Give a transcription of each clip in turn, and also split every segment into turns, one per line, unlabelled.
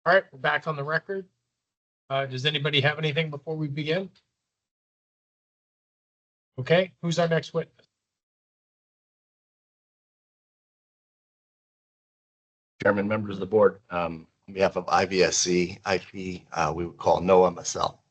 All right, we're back on the record. Does anybody have anything before we begin? Okay, who's our next witness?
Chairman, members of the board, on behalf of IVSC, IP, we would call Noah Massell.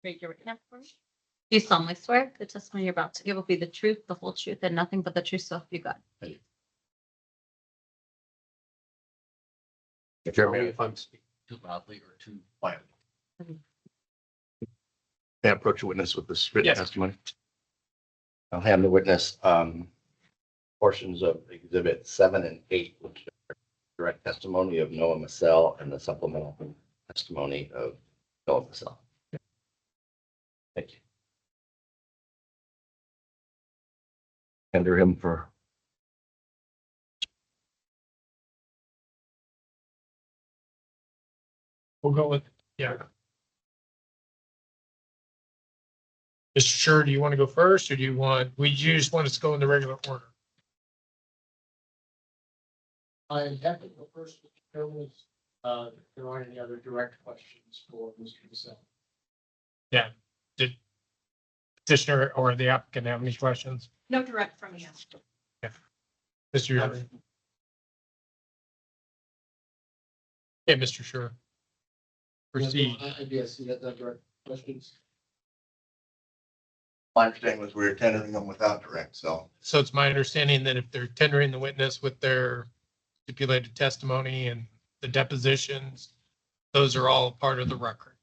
Raise your right hand for me. Do you solemnly swear the testimony you're about to give will be the truth, the whole truth, and nothing but the truth, so help you God?
Chairman,
If I'm speaking too loudly or too quietly.
may I approach a witness with this written
Yes.
testimony? I'll hand the witness portions of Exhibit 7 and 8, which are direct testimony of Noah Massell and the supplemental testimony of Noah Massell. Thank you. Under him for
We'll go with, yeah. Mr. Sure, do you want to go first or do you just want us to go in the regular order?
I am happy to go first. If there aren't any other direct questions for Mr. Bissell.
Petitioner or the applicant have any questions?
No direct from you.
Mr. Sure. Okay, Mr. Sure. Proceed.
Yes, you have no direct questions.
my understanding was we were tendering them without direct, so.
So it's my understanding that if they're tendering the witness with their stipulated testimony and the depositions, those are all part of the record,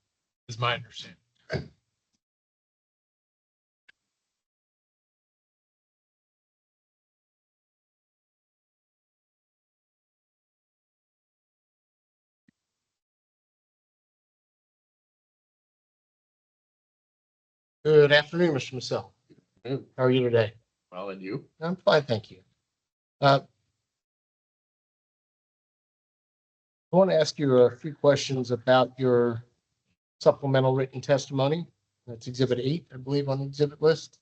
is my understanding.
Good afternoon, Mr. Massell. How are you today?
Well, and you?
I'm fine, thank you. I want to ask you a few questions about your supplemental written testimony. That's Exhibit 8, I believe, on the exhibit list.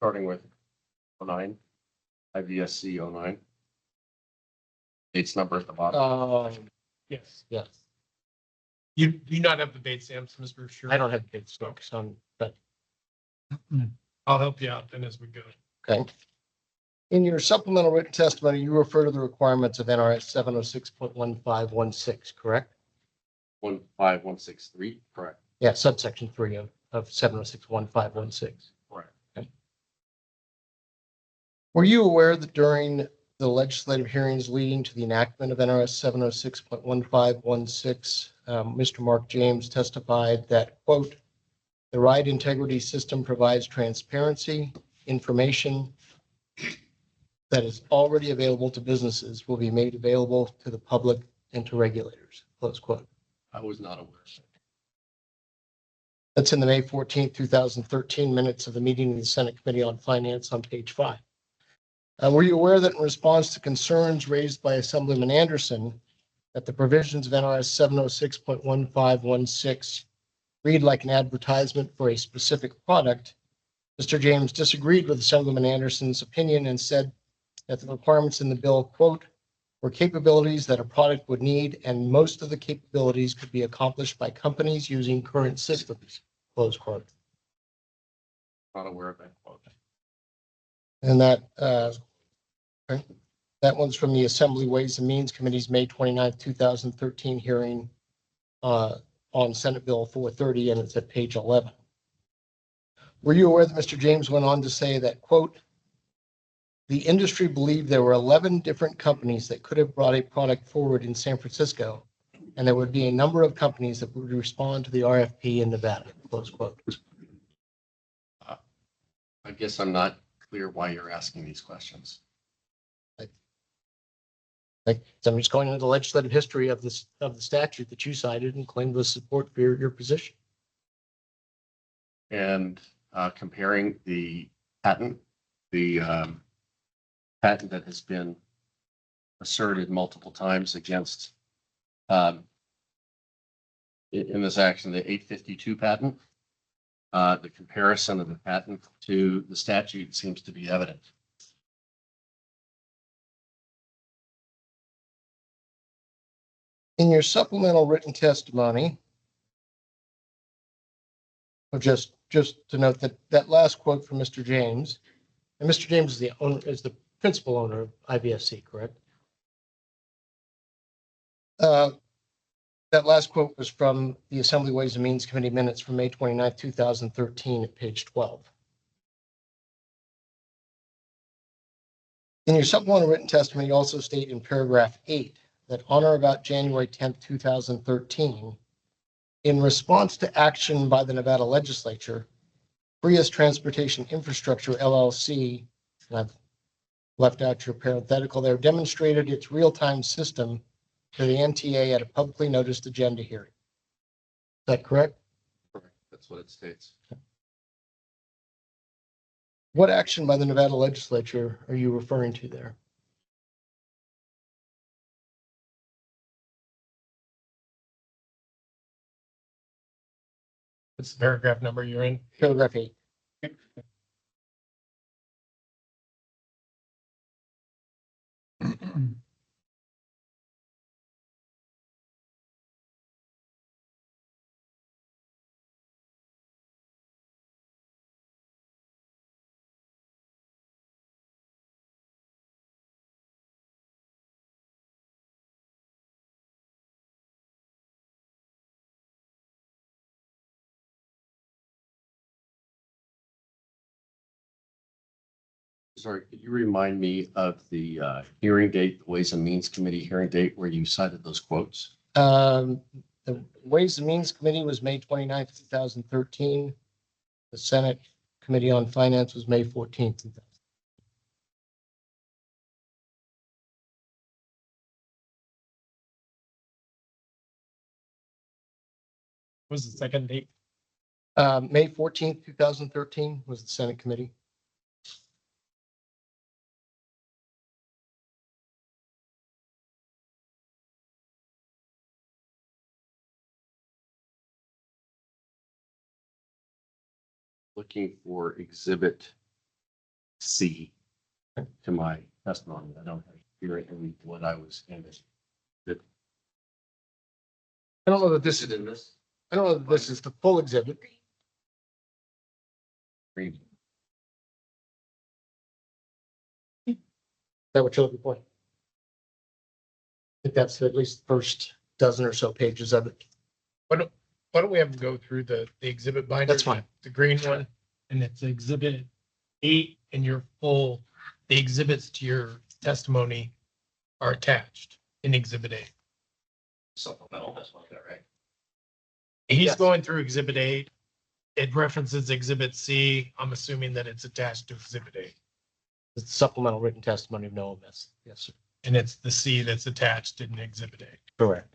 Starting with 09, IVSC 09. Dates number at the bottom.
Yes.
Yes,
You do not have the date stamps, Mr. Sure.
I don't have the date stamps on, but,
I'll help you out then as we go.
okay. In your supplemental written testimony, you refer to the requirements of NRS 706.1516, correct?
15163, correct.
Yeah, subsection 3 of 706.1516.
Correct.
Were you aware that during the legislative hearings leading to the enactment of NRS 706.1516, Mr. Mark James testified that, quote, "The ride integrity system provides transparency, information that is already available to businesses will be made available to the public and to regulators," close quote.
I was not aware.
That's in the May 14th, 2013 minutes of the meeting of the Senate Committee on Finance on page 5. Were you aware that in response to concerns raised by Assemblyman Anderson that the provisions of NRS 706.1516 read like an advertisement for a specific product, Mr. James disagreed with Assemblyman Anderson's opinion and said that the requirements in the bill, quote, "were capabilities that a product would need, and most of the capabilities could be accomplished by companies using current systems," close quote.
Not aware of that quote.
And okay. That one's from the Assembly Ways and Means Committee's May 29th, 2013 hearing on Senate Bill 430, and it's at page 11. Were you aware that Mr. James went on to say that, quote, "The industry believed there were 11 different companies that could have brought a product forward in San Francisco, and there would be a number of companies that would respond to the RFP in Nevada," close quote.
I guess I'm not clear why you're asking these questions.
I'm just going into the legislative history of this, of the statute that you cited and claimed was support for your position.
And comparing the patent that has been asserted multiple times against in this action, the 852 patent. The comparison of the patent to the statute seems to be evident.
In your supplemental written testimony, just to note that that last quote from Mr. James, and Mr. James is the owner, is the principal owner of IVSC, correct? That last quote was from the Assembly Ways and Means Committee minutes from May 29th, 2013 at page 12. In your supplemental written testimony, you also state in paragraph 8 that on or about January 10th, 2013, in response to action by the Nevada legislature, Prius Transportation Infrastructure LLC, and I've left out your parenthetical there, demonstrated its real-time system to the NTA at a publicly noticed agenda hearing. Is that correct?
Correct. That's what it states.
What action by the Nevada legislature are you referring to there?
What's the paragraph number you're in?
Paragraph 8.
Sorry, could you remind me of the hearing date, the Ways and Means Committee hearing date where you cited those quotes?
The Ways and Means Committee was May 29th, 2013. The Senate Committee on Finance was May 14th.
Was the second date?
May 14th, 2013 was the Senate Committee.
Looking for Exhibit C to my testimony. I don't have here in what I was handed.
I don't know that this is,
in this?
I don't know that this is the full exhibit.
Green.
Is that what you're looking for? I think that's at least the first dozen or so pages of it.
Why don't we have them go through the exhibit binder?
That's fine.
The green one, and it's exhibit 8 and your full, the exhibits to your testimony are attached in exhibit 8.
Supplemental, that's what I got, right?
He's
Yes.
going through exhibit 8. It references exhibit C. I'm assuming that it's attached to exhibit 8.
It's the supplemental written testimony of no miss. Yes, sir.
And it's the C that's attached in exhibit 8.
Correct.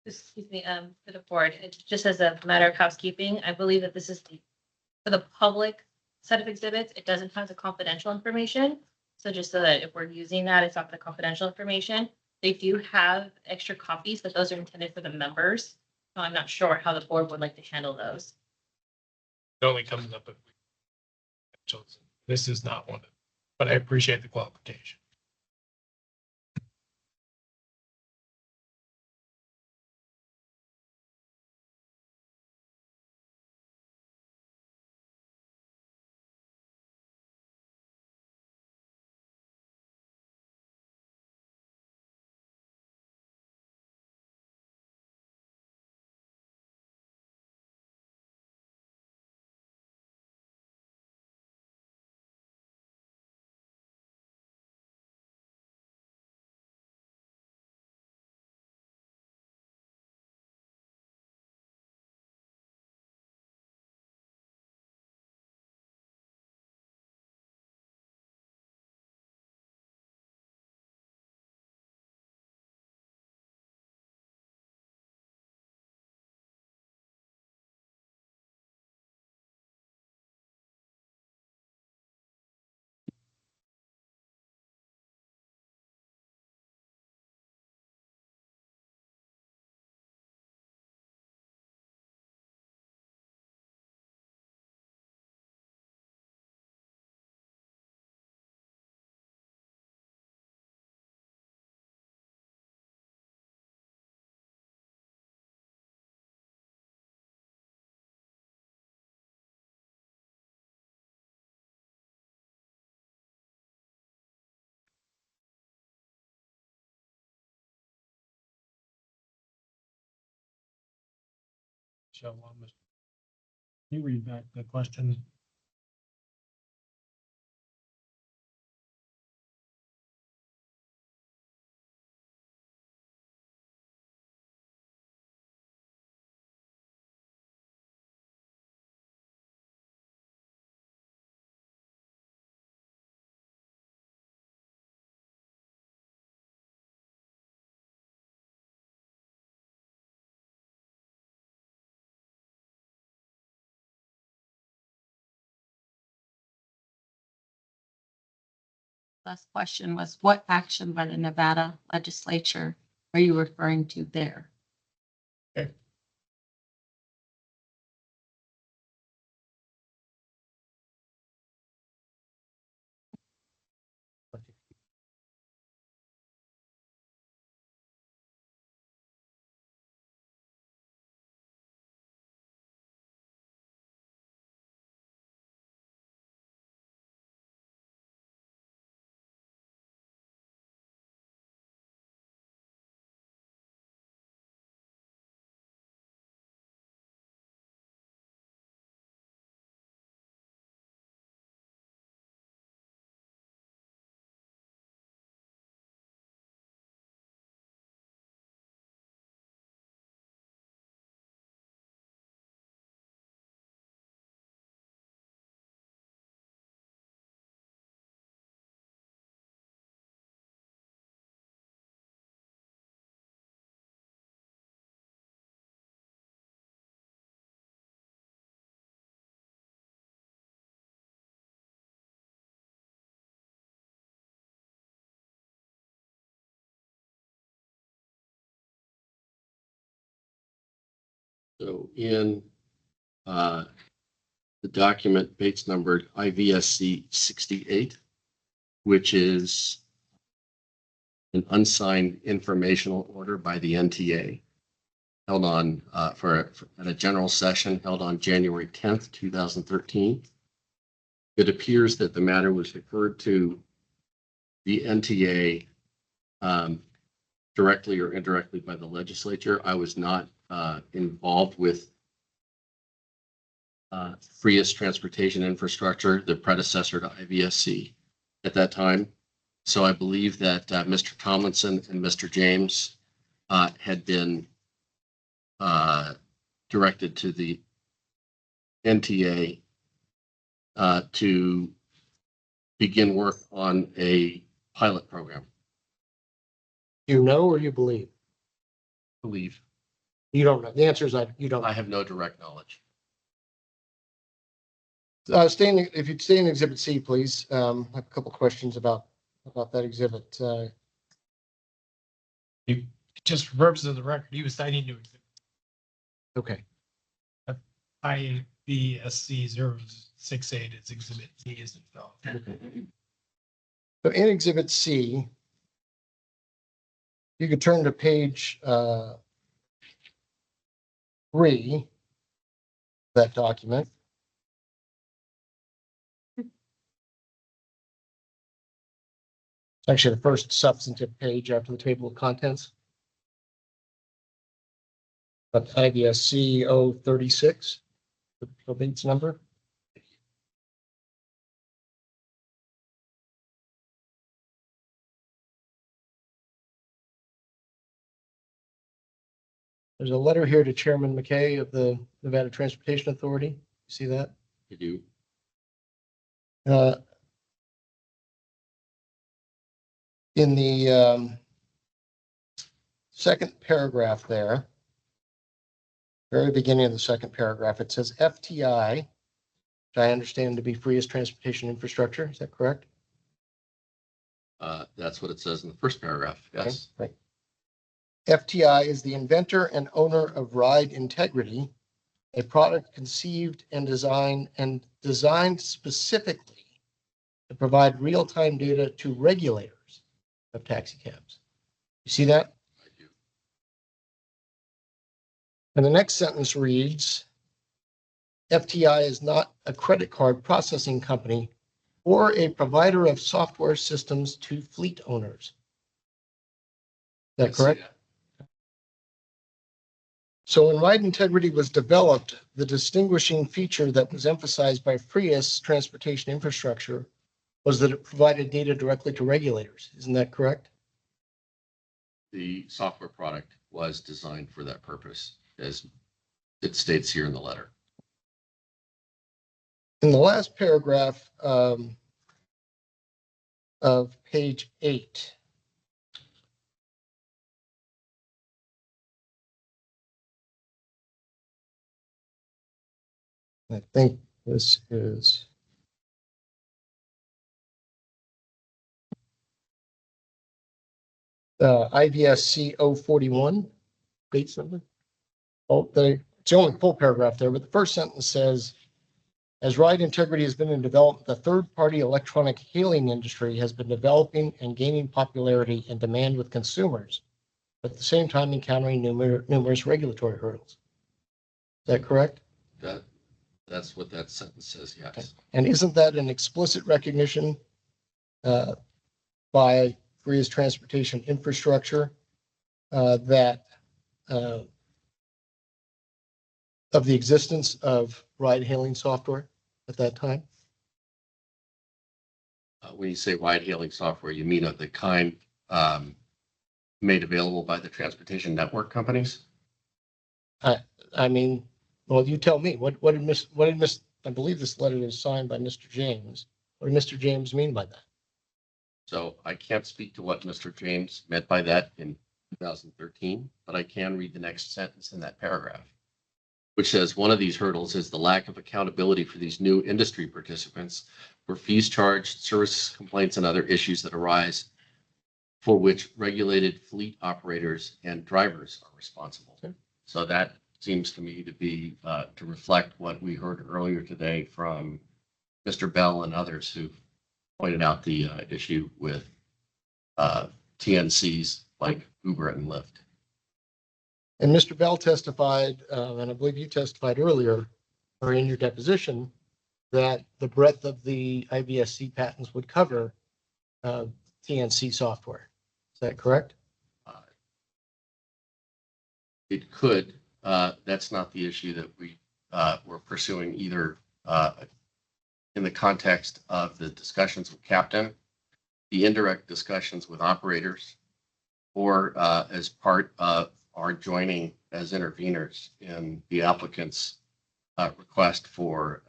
Excuse me, for the board, it just as a matter of housekeeping, I believe that this is for the public set of exhibits. It doesn't have the confidential information. So just so that if we're using that, it's not the confidential information. They do have extra copies, but those are intended for the members. So I'm not sure how the board would like to handle those.
It only comes up if this is not one, but I appreciate the qualification. So, can you read back the question?
Last question was, what action by the Nevada legislature are you referring to there?
So in the document Bates numbered IVSC 68, which is an unsigned informational order by the NTA held on at a general session held on January 10th, 2013. It appears that the matter was referred to the NTA directly or indirectly by the legislature. I was not involved with Freest Transportation Infrastructure, the predecessor to IVSC at that time. So I believe that Mr. Tomlinson and Mr. James had been directed to the NTA to begin work on a pilot program.
You know, or you believe?
I believe.
You don't know. The answer is you don't.
I have no direct knowledge.
If you'd stay in Exhibit C, please. I have a couple questions about that exhibit.
Just for purposes of the record, he was citing to
Okay.
IVSC 068 is exhibit C, isn't it?
So in Exhibit C, you could turn to page 3, that document. It's actually the first substantive page after the table of contents. But IVSC 036, the Bates number. There's a letter here to Chairman McKay of the Nevada Transportation Authority. You see that?
You do.
In the second paragraph there, very beginning of the second paragraph, it says FTI, which I understand to be Freest Transportation Infrastructure. Is that correct?
That's what it says in the first paragraph. Yes.
Okay, right. FTI is the inventor and owner of Ride Integrity, a product conceived and designed specifically to provide real-time data to regulators of taxi cabs. You see that?
I do.
And the next sentence reads, FTI is not a credit card processing company or a provider of software systems to fleet owners. Is that correct? So when ride integrity was developed, the distinguishing feature that was emphasized by Prius transportation infrastructure was that it provided data directly to regulators. Isn't that correct?
The software product was designed for that purpose, as it states here in the letter.
In the last paragraph of page 8, I think this is IVSC 041, base number. Oh, it's the only full paragraph there, but the first sentence says, as ride integrity has been in development, the third-party electronic hailing industry has been developing and gaining popularity and demand with consumers, but at the same time encountering numerous regulatory hurdles. Is that correct?
That's what that sentence says, yes.
And isn't that an explicit recognition by Korea's transportation infrastructure that of the existence of ride-hailing software at that time?
When you say ride-hailing software, you mean of the kind made available by the transportation network companies?
I mean, well, you tell me. What did I believe this letter is signed by Mr. James. What did Mr. James mean by that?
So I can't speak to what Mr. James meant by that in 2013, but I can read the next sentence in that paragraph, which says one of these hurdles is the lack of accountability for these new industry participants for fees charged, service complaints, and other issues that arise for which regulated fleet operators and drivers are responsible.
Okay.
So that seems to me to be to reflect what we heard earlier today from Mr. Bell and others who pointed out the issue with TNCs like Uber and Lyft.
And Mr. Bell testified, and I believe you testified earlier, or in your deposition, that the breadth of the IVSC patents would cover TNC software. Is that correct?
It could. That's not the issue that we were pursuing either in the context of the discussions with Captain, the indirect discussions with operators, or as part of our joining as interveners in the applicant's request for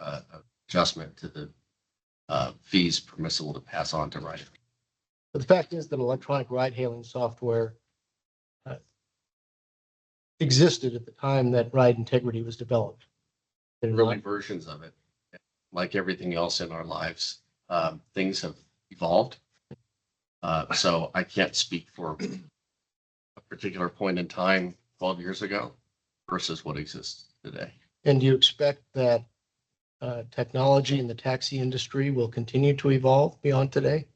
adjustment to the fees permissible to pass on to riders.
But the fact is that electronic ride-hailing software existed at the time that ride integrity was developed.
Early versions of it, like everything else in our lives, things have evolved. So I can't speak for a particular point in time 12 years ago versus what exists today.
And do you expect that technology in the taxi industry will continue to evolve beyond today?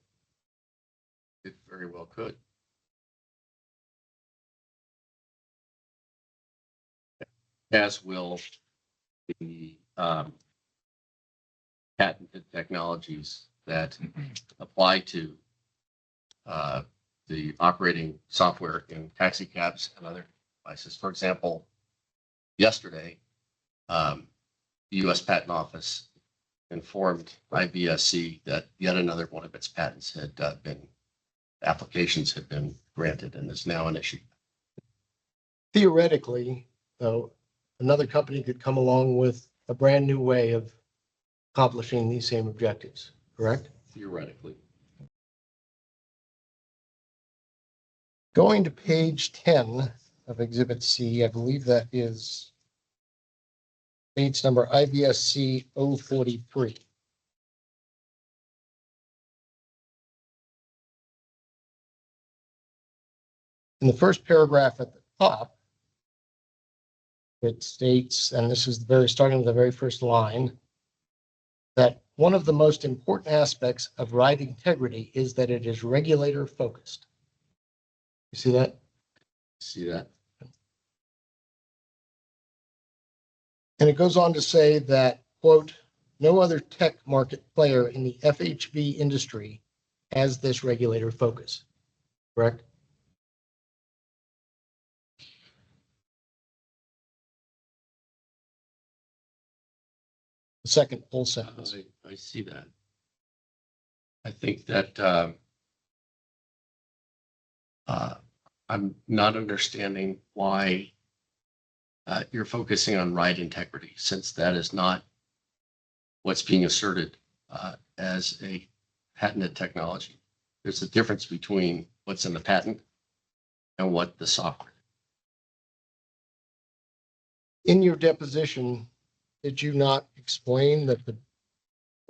It very well could. As will the patented technologies that apply to the operating software in taxi cabs and other devices. For example, yesterday, the U.S. Patent Office informed IVSC that yet another one of its patents applications had been granted and is now an issue.
Theoretically, though, another company could come along with a brand new way of accomplishing these same objectives, correct?
Theoretically.
Going to page 10 of Exhibit C, I believe that is page number IVSC 043. In the first paragraph at the top, it states, and this is starting with the very first line, that one of the most important aspects of ride integrity is that it is regulator focused. You see that?
See that?
And it goes on to say that, quote, no other tech market player in the FHV industry has this regulator focus, correct? the second full sentence.
I see that. I think that I'm not understanding why you're focusing on ride integrity, since that is not what's being asserted as a patented technology. There's a difference between what's in the patent and what the software.
In your deposition, did you not explain that the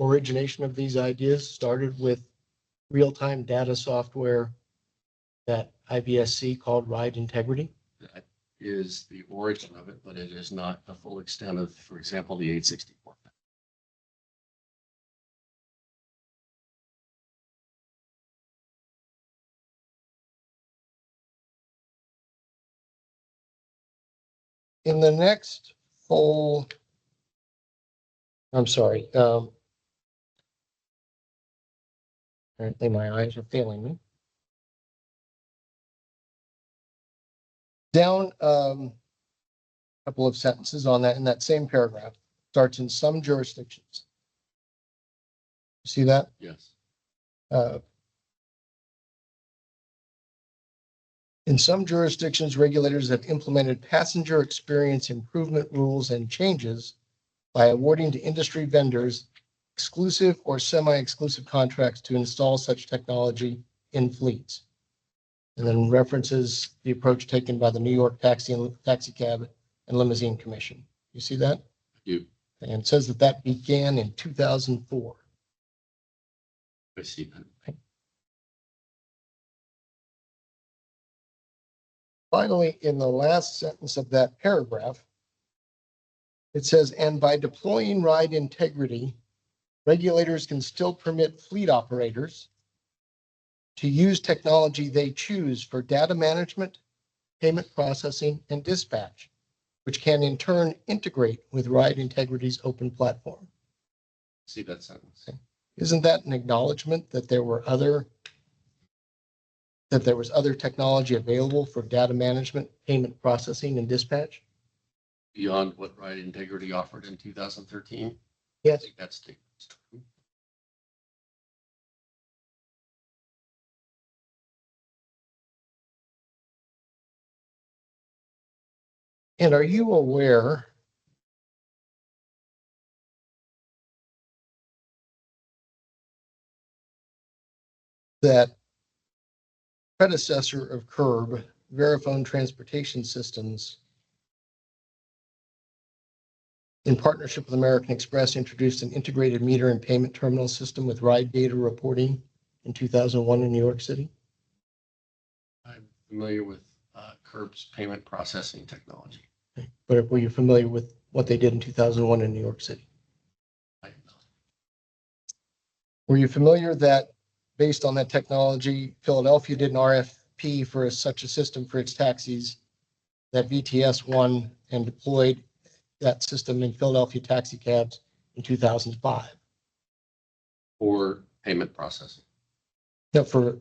origination of these ideas started with real-time data software that IVSC called Ride Integrity?
That is the origin of it, but it is not the full extent of, for example, the 864.
In the next full, I'm sorry, apparently my eyes are failing me. Down couple of sentences on that in that same paragraph, starts in some jurisdictions. See that?
Yes.
In some jurisdictions, regulators have implemented passenger experience improvement rules and changes by awarding to industry vendors exclusive or semi-exclusive contracts to install such technology in fleets. And then references the approach taken by the New York Taxi Cab and Limousine Commission. You see that?
You.
And it says that that began in 2004.
I see that.
Finally, in the last sentence of that paragraph, it says, and by deploying ride integrity, regulators can still permit fleet operators to use technology they choose for data management, payment processing, and dispatch, which can in turn integrate with Ride Integrity's open platform.
See that sentence.
Isn't that an acknowledgement that there was other technology available for data management, payment processing, and dispatch?
Beyond what Ride Integrity offered in 2013? I
Yes.
think that's true.
And are you aware that predecessor of Curb, Verifone Transportation Systems, in partnership with American Express, introduced an integrated meter and payment terminal system with ride data reporting in 2001 in New York City?
I'm familiar with Curb's payment processing technology.
But were you familiar with what they did in 2001 in New York City?
I am not.
Were you familiar that based on that technology, Philadelphia did an RFP for such a system for its taxis, that VTS won and deployed that system in Philadelphia taxi cabs in 2005?
For payment processing.
No,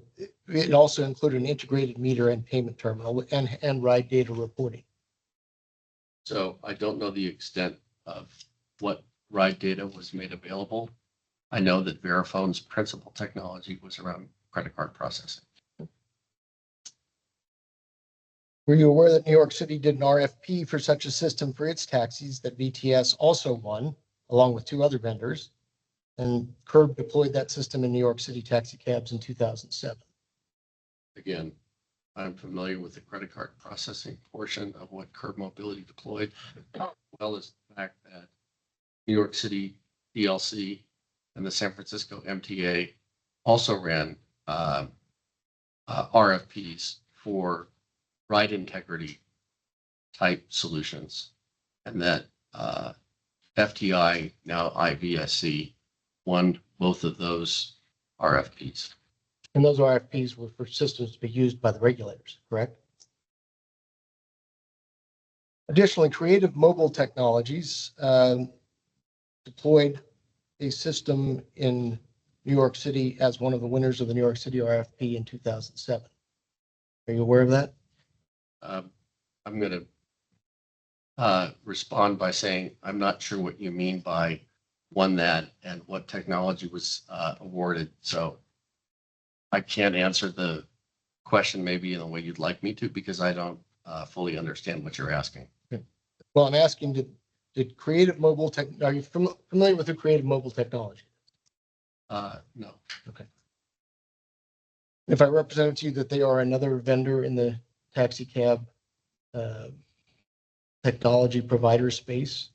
it also included an integrated meter and payment terminal and ride data reporting.
So I don't know the extent of what ride data was made available. I know that Verifone's principal technology was around credit card processing.
Were you aware that New York City did an RFP for such a system for its taxis that VTS also won, along with two other vendors? And Curb deployed that system in New York City taxi cabs in 2007.
Again, I'm familiar with the credit card processing portion of what Curb Mobility deployed, as well as the fact that New York City DLC and the San Francisco MTA also ran RFPs for ride integrity type solutions, and that FTI, now IVSC, won both of those RFPs.
And those RFPs were for systems to be used by the regulators, correct? Additionally, Creative Mobile Technologies deployed a system in New York City as one of the winners of the New York City RFP in 2007. Are you aware of that?
I'm going to respond by saying I'm not sure what you mean by won that and what technology was awarded. So I can't answer the question maybe in the way you'd like me to, because I don't fully understand what you're asking.
Well, I'm asking, did Creative Mobile Tech, are you familiar with the Creative Mobile technology?
No.
If I represented to you that they are another vendor in the taxi cab technology provider space,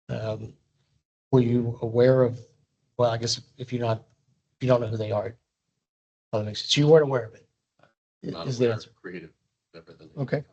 were you aware of, well, I guess if you don't know who they are, that makes sense. You weren't aware of it.
Not
Is the
aware
answer.
of creative. Better than
Okay.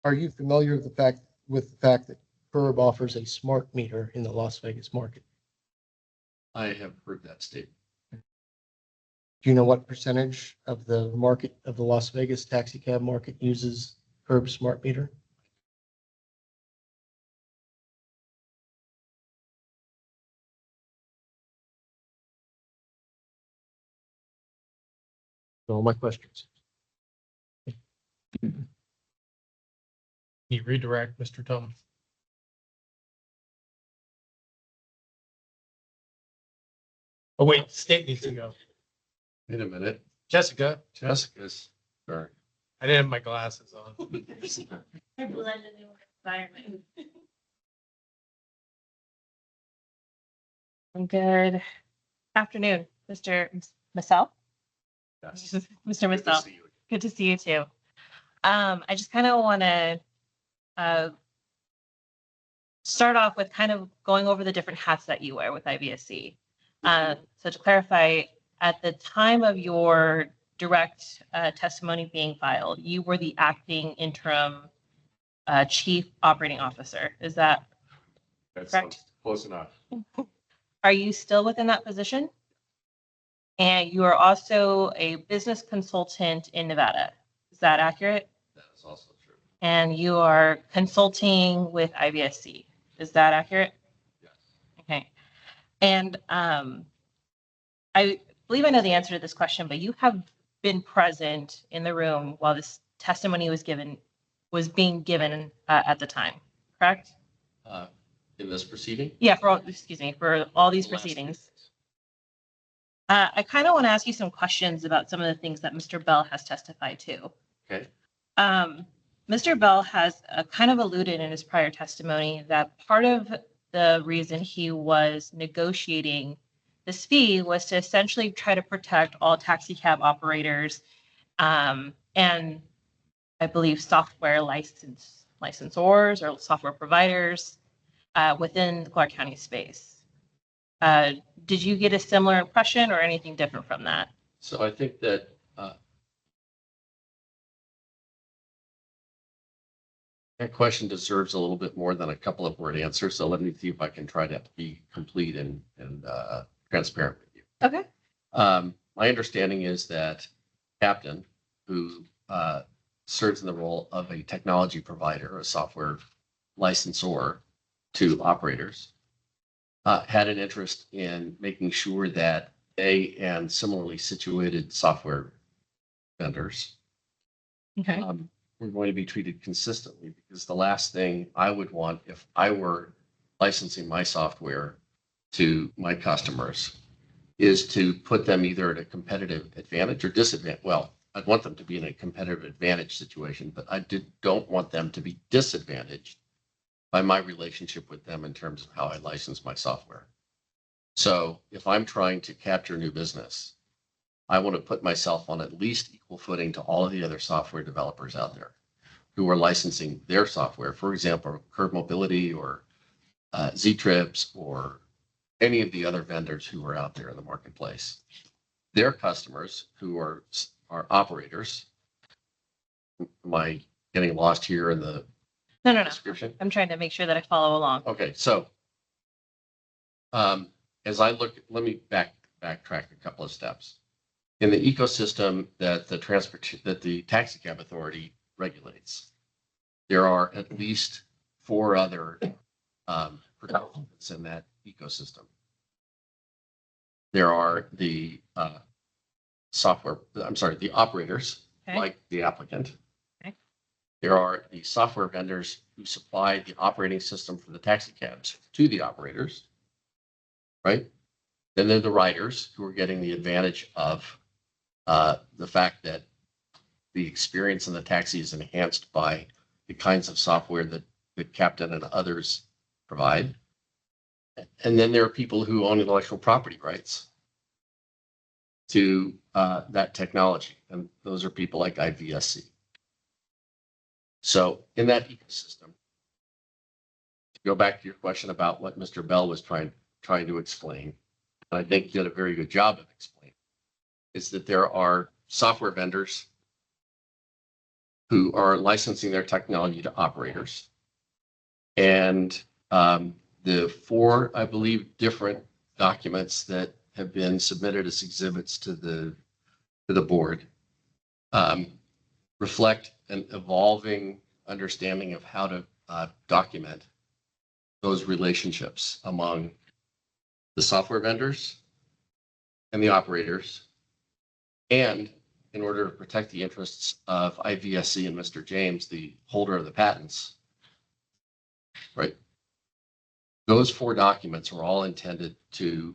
Are you familiar with the fact that Curb offers a smart meter in the Las Vegas market?
I have heard that statement.
Do you know what percentage of the market of the Las Vegas taxi cab market uses Curb smart meter? All my questions.
Can you redirect, Mr. Thomas? Oh, wait, State needs to go.
Wait a minute.
Jessica,
Jessica's, sorry.
I didn't have my glasses on.
I blend in the environment.
Good afternoon, Mr. Massell.
Yes.
Mr.
Good to
Massell,
see you.
good to see you too. I just kind of want to start off with kind of going over the different hats that you wear with IVSC. So to clarify, at the time of your direct testimony being filed, you were the acting interim chief operating officer. Is that
That
correct?
sounds close enough.
Are you still within that position? And you are also a business consultant in Nevada. Is that accurate?
That is also true.
And you are consulting with IVSC. Is that accurate?
Yes.
Okay. And I believe I know the answer to this question, but you have been present in the room while this testimony was being given at the time, correct?
In this proceeding?
Yeah, for all these
The last
proceedings.
case.
I kind of want to ask you some questions about some of the things that Mr. Bell has testified to.
Okay.
Mr. Bell has kind of alluded in his prior testimony that part of the reason he was negotiating this fee was to essentially try to protect all taxi cab operators and I believe software licensors or software providers within the Clark County space. Did you get a similar impression or anything different from that?
So I think that that question deserves a little bit more than a couple of word answers. So let me see if I can try to be complete and transparent with you.
Okay.
My understanding is that Captain, who serves in the role of a technology provider, a software licensor to operators, had an interest in making sure that they and similarly situated software vendors
Okay.
were going to be treated consistently, because the last thing I would want if I were licensing my software to my customers is to put them either at a competitive advantage or disadvantage. Well, I'd want them to be in a competitive advantage situation, but I don't want them to be disadvantaged by my relationship with them in terms of how I license my software. So if I'm trying to capture new business, I want to put myself on at least equal footing to all of the other software developers out there who are licensing their software. For example, Curb Mobility or Z-Trips or any of the other vendors who are out there in the marketplace. Their customers who are operators. Am I getting lost here in the
No.
description?
I'm trying to make sure that I follow along.
Okay, so as I look, let me backtrack a couple of steps. In the ecosystem that the taxi cab authority regulates, there are at least 4 other participants in that ecosystem. There are the the operators,
Okay.
like the applicant.
Okay.
There are the software vendors who supply the operating system for the taxi cabs to the operators, right? Then there are the riders who are getting the advantage of the fact that the experience in the taxi is enhanced by the kinds of software that Captain and others provide. And then there are people who own intellectual property rights to that technology. And those are people like IVSC. So in that ecosystem, to go back to your question about what Mr. Bell was trying to explain, and I think he did a very good job of explaining, is that there are software vendors who are licensing their technology to operators. And the four, I believe, different documents that have been submitted as exhibits to the board reflect an evolving understanding of how to document those relationships among the software vendors and the operators, and in order to protect the interests of IVSC and Mr. James, the holder of the patents, right? Those four documents are all intended to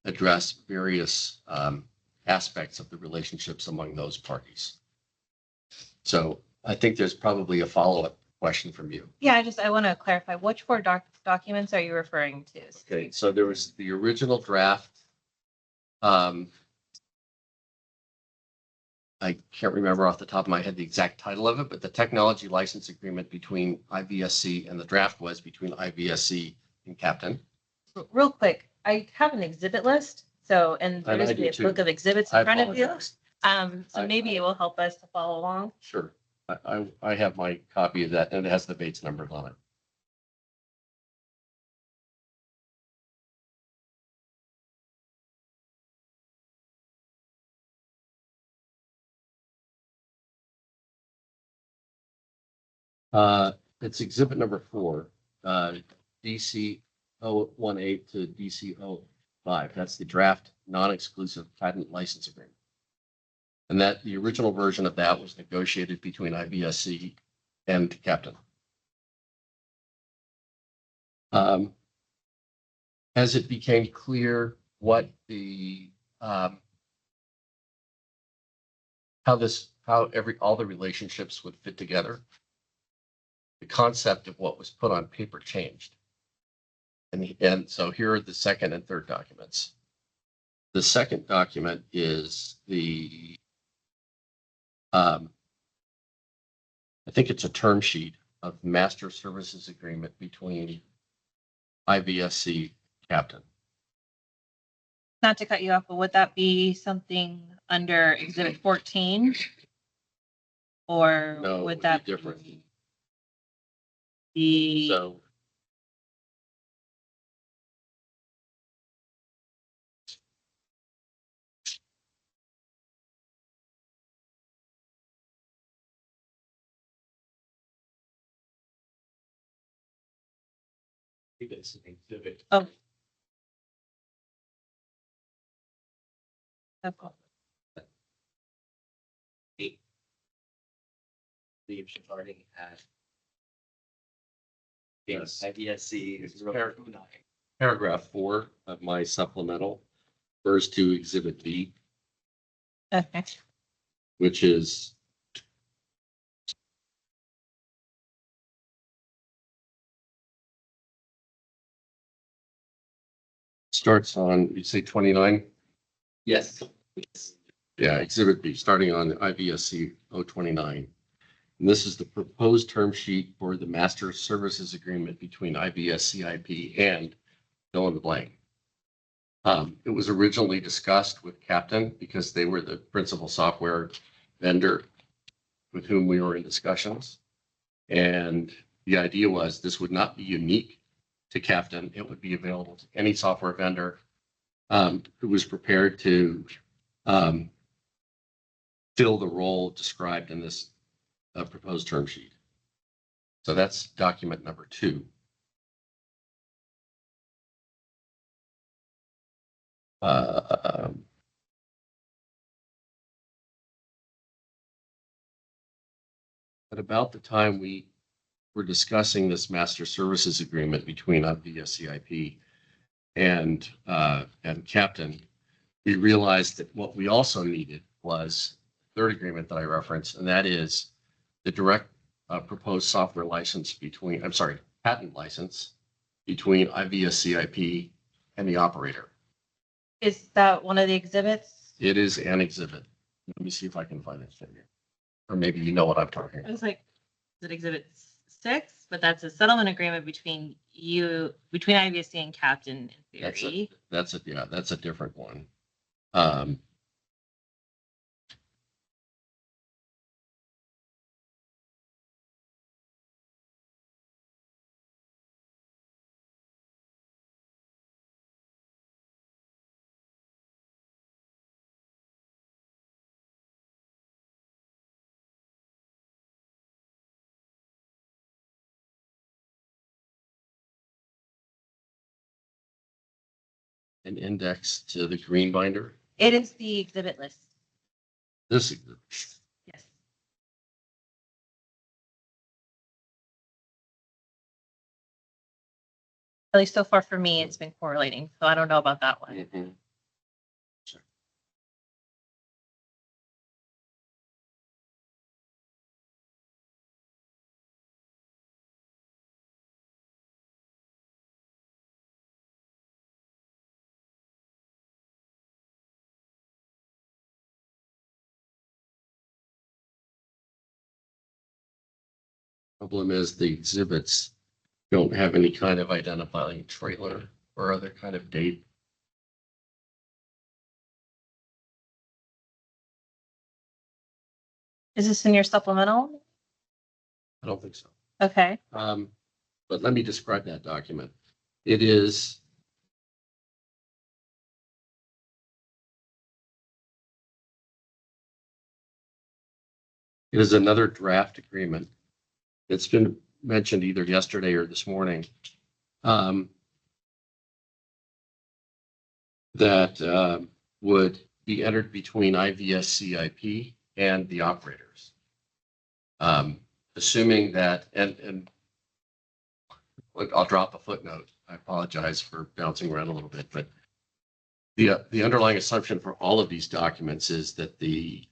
address various aspects of the relationships among those parties. So I think there's probably a follow-up question from you.
Yeah, I want to clarify, which four documents are you referring to?
Okay, so there was the original draft. I can't remember off the top of my head the exact title of it, but the technology license agreement between IVSC, and the draft was between IVSC and Captain.
Real quick, I have an exhibit list. So, and
And
there's
I do
a
too.
book of exhibits
I
in front of you.
apologize.
So maybe it will help us to follow along.
Sure. I have my copy of that, and it has the Bates numbers on it. It's exhibit number 4, DC 018 to DC 05. That's the draft non-exclusive patent license agreement. And that the original version of that was negotiated between IVSC and Captain. As it became clear what the how all the relationships would fit together, the concept of what was put on paper changed. And so here are the second and third documents. The second document is the I think it's a term sheet of master services agreement between IVSC Captain.
Not to cut you off, but would that be something under exhibit 14? Or
No, it
would
would be
that
different.
be
So it's an exhibit.
Oh.
Steve starting at
Yes.
IVSC
It's Paragraph 4 of my supplemental refers to exhibit B,
Okay.
which is starts on, you say 29?
Yes.
Yeah, exhibit B, starting on IVSC 029. And this is the proposed term sheet for the master services agreement between IVSC IP and fill in the blank. It was originally discussed with Captain because they were the principal software vendor with whom we were in discussions. And the idea was this would not be unique to Captain. It would be available to any software vendor who was prepared to fill the role described in this proposed term sheet. So that's document number 2. uh, at about the time we were discussing this master services agreement between IVSCIP and Captain, we realized that what we also needed was the third agreement that I referenced, and that is the direct proposed software license between, I'm sorry, patent license between IVSCIP and the operator.
Is that one of the exhibits?
It is an exhibit. Let me see if I can find it for you. Or maybe you know what I'm talking
It
about.
was like, is it exhibit 6? But that's a settlement agreement between IVSC and Captain in
That's
theory.
that's a different one. An index to the green binder.
It is the exhibit list.
This exhibit.
Yes. At least so far for me, it's been correlating. So I don't know about that one.
Mhm. Problem is the exhibits don't have any kind of identifying trailer or other kind of date.
Is this in your supplemental?
I don't think so.
Okay.
But let me describe that document. It is another draft agreement. It's been mentioned either yesterday or this morning. That would be entered between IVSCIP and the operators. Assuming that, and look, I'll drop a footnote. I apologize for bouncing around a little bit, but the underlying assumption for all of these documents is that the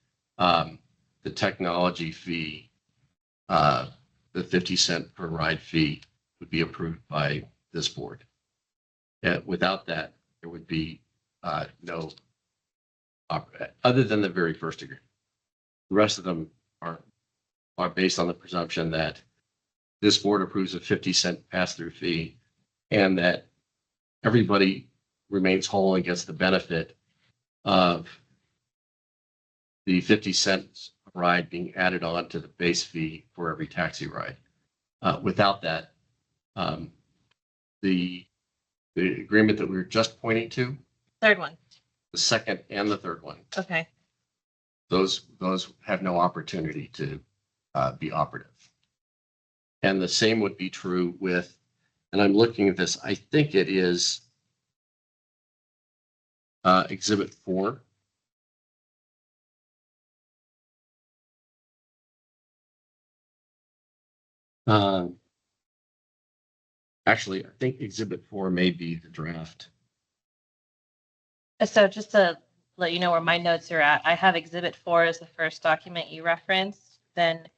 technology fee, the 50-cent per ride fee, would be approved by this board. Without that, there would be no, other than the very first agreement. The rest of them are based on the presumption that this board approves a 50-cent pass-through fee and that everybody remains whole and gets the benefit of the 50 cents ride being added on to the base fee for every taxi ride. Without that, the agreement that we were just pointing to,
Third one.
the second and the third one,
Okay.
those have no opportunity to be operative. And the same would be true with, and I'm looking at this, I think it is Exhibit 4. Actually, I think Exhibit 4 may be the draft.
So just to let you know where my notes are at, I have Exhibit 4 as the first document you referenced. Then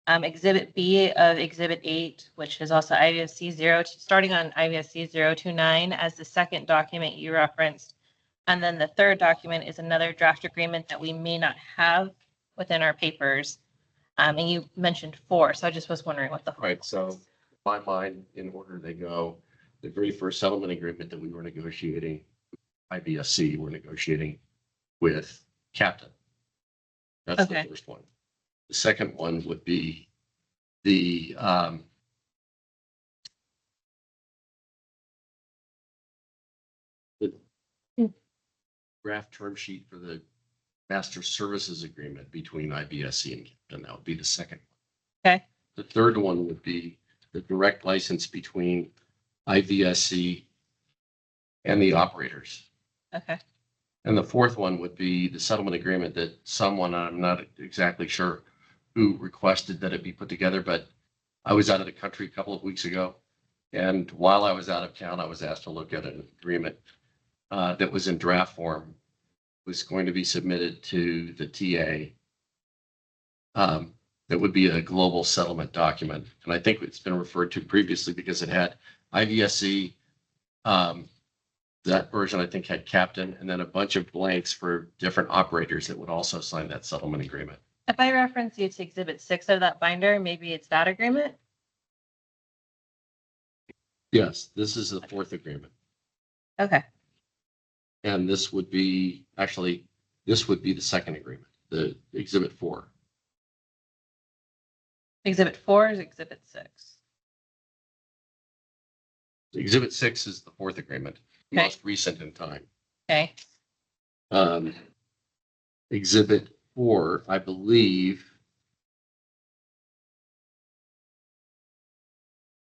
Exhibit B of Exhibit 8, which is also IVSC 0, starting on IVSC 029 as the second document you referenced. And then the third document is another draft agreement that we may not have within our papers. And you mentioned 4, so I just was wondering what the
Right. So in my mind, in order they go, the very first settlement agreement that we were negotiating, IVSC, we're negotiating with Captain. That's the
Okay.
first one. The second one would be the draft term sheet for the master services agreement between IVSC and Captain. That would be the second.
Okay.
The third one would be the direct license between IVSC and the operators.
Okay.
And the fourth one would be the settlement agreement that someone, I'm not exactly sure who requested that it be put together, but I was out of the country a couple of weeks ago. And while I was out of town, I was asked to look at an agreement that was in draft form, was going to be submitted to the TA. That would be a global settlement document. And I think it's been referred to previously because it had IVSC. That version, I think, had captain and then a bunch of blanks for different operators that would also sign that settlement agreement.
If I reference you to exhibit 6 of that binder, maybe it's that agreement?
Yes, this is the fourth agreement.
Okay.
And this would be, actually, this would be the second agreement, the exhibit 4.
Exhibit 4 is exhibit 6.
Exhibit 6 is the fourth agreement,
Okay.
most recent in time.
Okay.
Exhibit 4, I believe,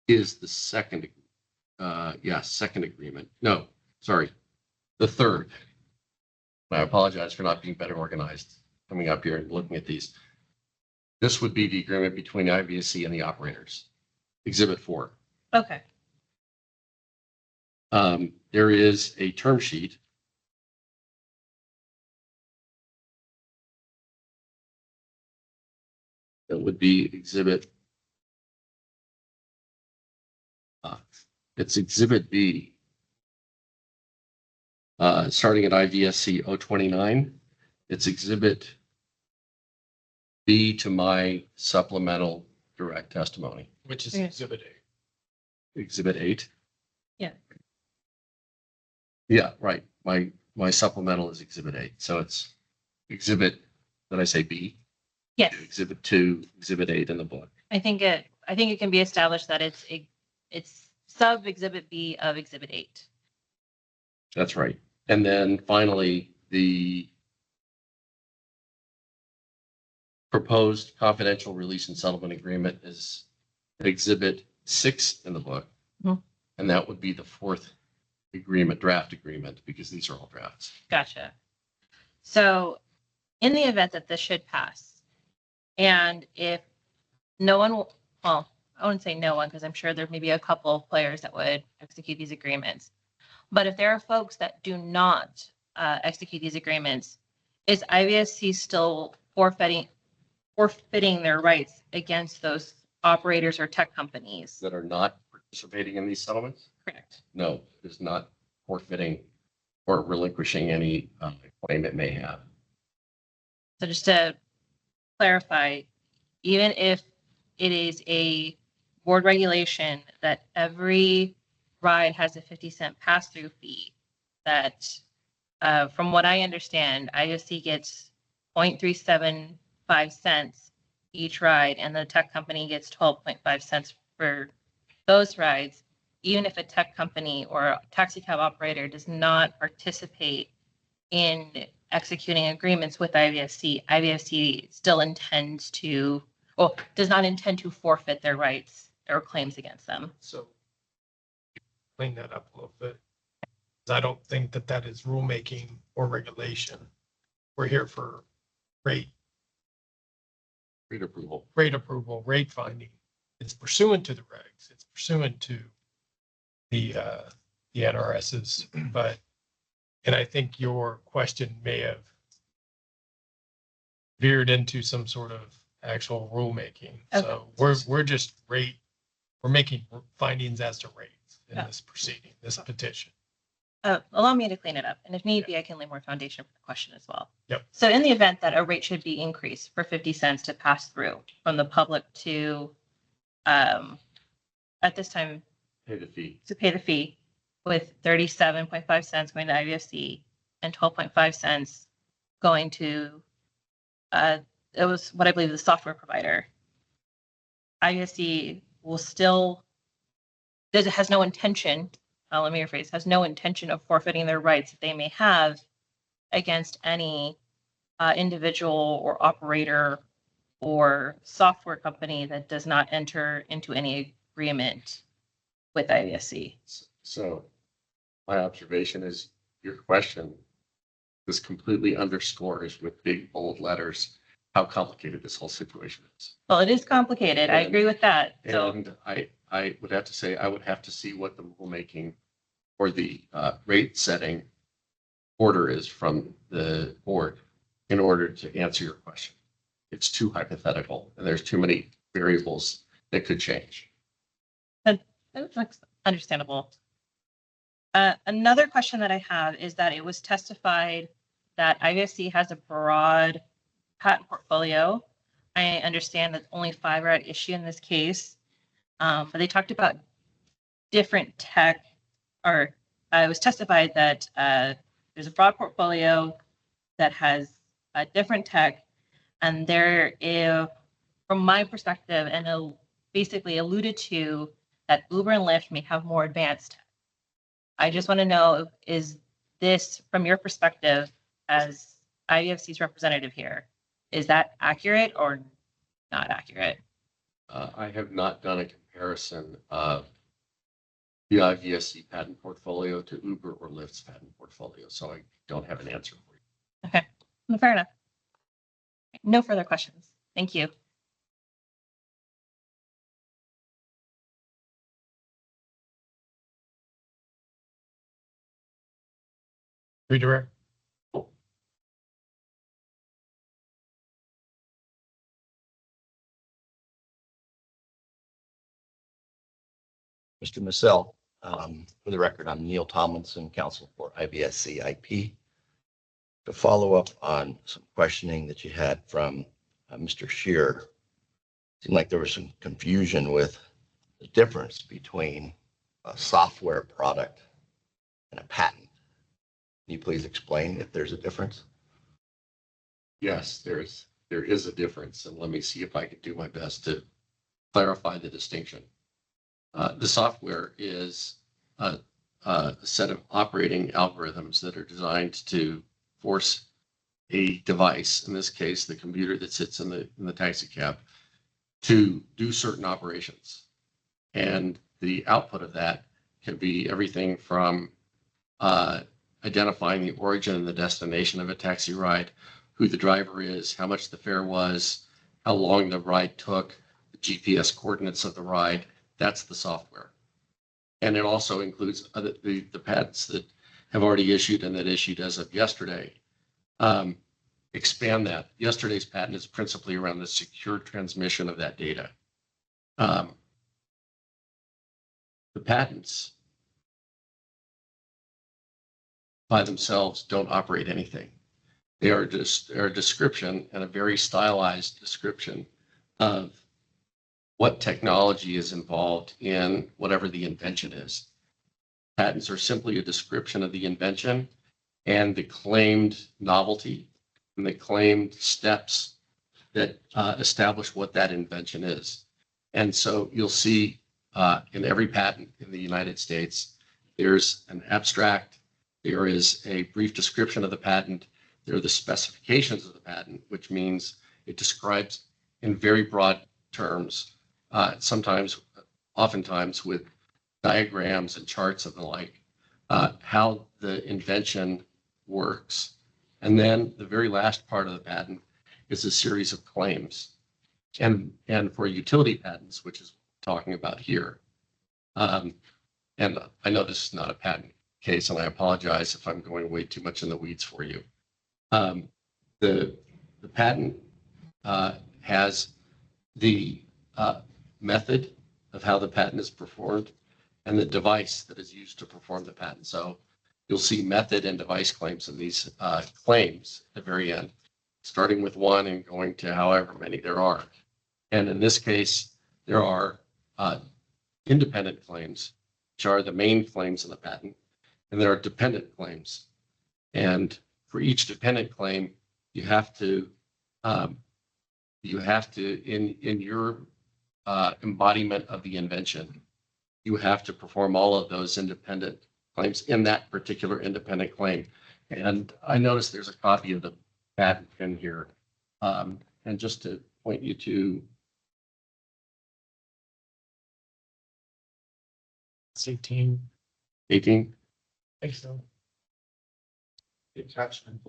is the second, second agreement. No, sorry, the third. I apologize for not being better organized coming up here and looking at these. This would be the agreement between IVSC and the operators. Exhibit 4.
Okay.
There is a term sheet. That would be exhibit. It's exhibit B. Starting at IVSC 029. It's exhibit B to my supplemental direct testimony.
Which is
Yeah.
exhibit A.
Exhibit 8.
Yeah.
Yeah, right. My supplemental is exhibit 8. So it's exhibit, did I say B?
Yes.
Exhibit 2, exhibit 8 in the book.
I think it can be established that it's sub exhibit B of exhibit 8.
That's right. And then finally, the proposed confidential release and settlement agreement is exhibit 6 in the book.
Mhm.
And that would be the fourth agreement, draft agreement, because these are all drafts.
Gotcha. So in the event that this should pass, and if no one will, well, I wouldn't say no one, because I'm sure there may be a couple of players that would execute these agreements. But if there are folks that do not execute these agreements, is IVSC still forfeiting their rights against those operators or tech companies?
That are not participating in these settlements?
Correct.
No, it is not forfeiting or relinquishing any claim it may have.
So just to clarify, even if it is a board regulation that every ride has a 50-cent pass-through fee, that from what I understand, IOC gets 0.375 cents each ride, and the tech company gets 12.5 cents for those rides. Even if a tech company or a taxi cab operator does not participate in executing agreements with IVSC, IVSC still intends to, well, does not intend to forfeit their rights or claims against them.
So clean that up a little bit. 'Cause I don't think that that is rulemaking or regulation. We're here for rate
Approval.
approval, rate finding. It's pursuant to the regs. It's pursuant to the NRSs, and I think your question may have veered into some sort of actual rulemaking. So we're just we're making findings as to rates in this proceeding, this petition.
Allow me to clean it up, and if need be, I can lay more foundation for the question as well.
Yep.
So in the event that a rate should be increased for 50 cents to pass through from the public to, at this time,
Pay the fee.
to pay the fee, with 37.5 cents going to IVSC and 12.5 cents going to, it was what I believe the software provider. IVSC will still, has no intention, let me rephrase, has no intention of forfeiting their rights that they may have against any individual or operator or software company that does not enter into any agreement with IVSC.
So my observation is your question, this completely underscores with big bold letters how complicated this whole situation is.
Well, it is complicated. I agree with that. So
And I would have to say, I would have to see what the rulemaking or the rate setting order is from the board in order to answer your question. It's too hypothetical and there's too many variables that could change.
that's understandable. Another question that I have is that it was testified that IVSC has a broad patent portfolio. I understand that only 5 are at issue in this case, but they talked about different tech, or it was testified that there's a broad portfolio that has a different tech, and there is, from my perspective, and basically alluded to that Uber and Lyft may have more advanced tech. I just want to know, is this, from your perspective as IVFC's representative here, is that accurate or not accurate?
I have not done a comparison of the IVSC patent portfolio to Uber or Lyft's patent portfolio, so I don't have an answer for you.
Okay, well, fair enough. No further questions. Thank you.
Redirect.
Mr. Massell, for the record, I'm Neil Tomlinson, counsel for IVSC IP. To follow up on some questioning that you had from Mr. Shear, seemed like there was some confusion with the difference between a software product and a patent. Can you please explain if there's a difference?
Yes, there is a difference, and let me see if I can do my best to clarify the distinction. The software is a set of operating algorithms that are designed to force a device, in this case, the computer that sits in the taxi cab, to do certain operations. And the output of that can be everything from identifying the origin and the destination of a taxi ride, who the driver is, how much the fare was, how long the ride took, the GPS coordinates of the ride. That's the software. And it also includes the patents that have already issued and that issued as of yesterday. Expand that. Yesterday's patent is principally around the secure transmission of that data. The patents by themselves don't operate anything. They are just a description, and a very stylized description of what technology is involved in whatever the invention is. Patents are simply a description of the invention and the claimed novelty and the claimed steps that establish what that invention is. And so you'll see in every patent in the United States, there's an abstract, there is a brief description of the patent, there are the specifications of the patent, which means it describes in very broad terms, oftentimes with diagrams and charts and the like, how the invention works. And then the very last part of the patent is a series of claims. And for utility patents, which is what we're talking about here, and I know this is not a patent case, and I apologize if I'm going way too much in the weeds for you. The patent has the method of how the patent is performed and the device that is used to perform the patent. So you'll see method and device claims in these claims at the very end, starting with 1 and going to however many there are. And in this case, there are independent claims, which are the main claims in the patent, and there are dependent claims. And for each dependent claim, you have to in your embodiment of the invention, you have to perform all of those independent claims in that particular independent claim. And I noticed there's a copy of the patent in here. And just to point you to
It's 18.
18.
I think so. attachment.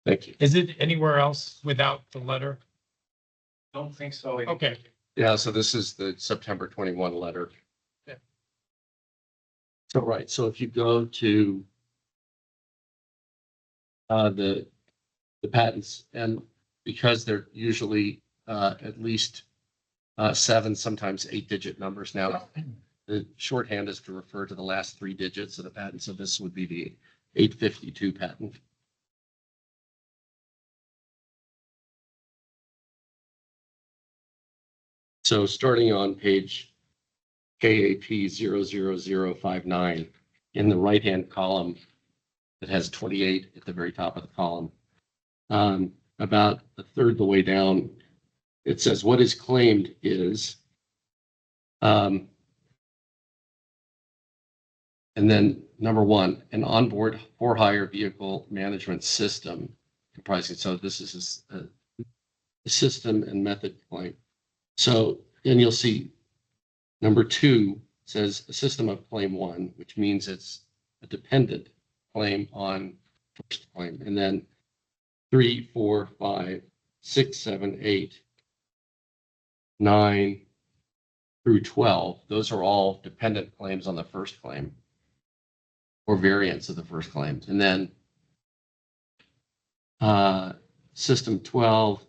Thank you.
Is it anywhere else without the letter?
Don't think so.
Okay,
Yeah, so this is the September 21 letter.
Yeah.
So, right, so if you go to the patents, and because they're usually at least 7, sometimes 8-digit numbers now, the shorthand is to refer to the last 3 digits of the patent, so this would be the 852 patent. So starting on page KAP 00059, in the right-hand column, it has 28 at the very top of the column. About a third the way down, it says what is claimed is, and then number 1, an onboard for-hire vehicle management system comprising, so this is a system and method claim. So then you'll see number 2 says a system of claim 1, which means it's a dependent claim on first claim. And then 3, 4, 5, 6, 7, 8, 9 through 12, those are all dependent claims on the first claim or variants of the first claims. And then system 12,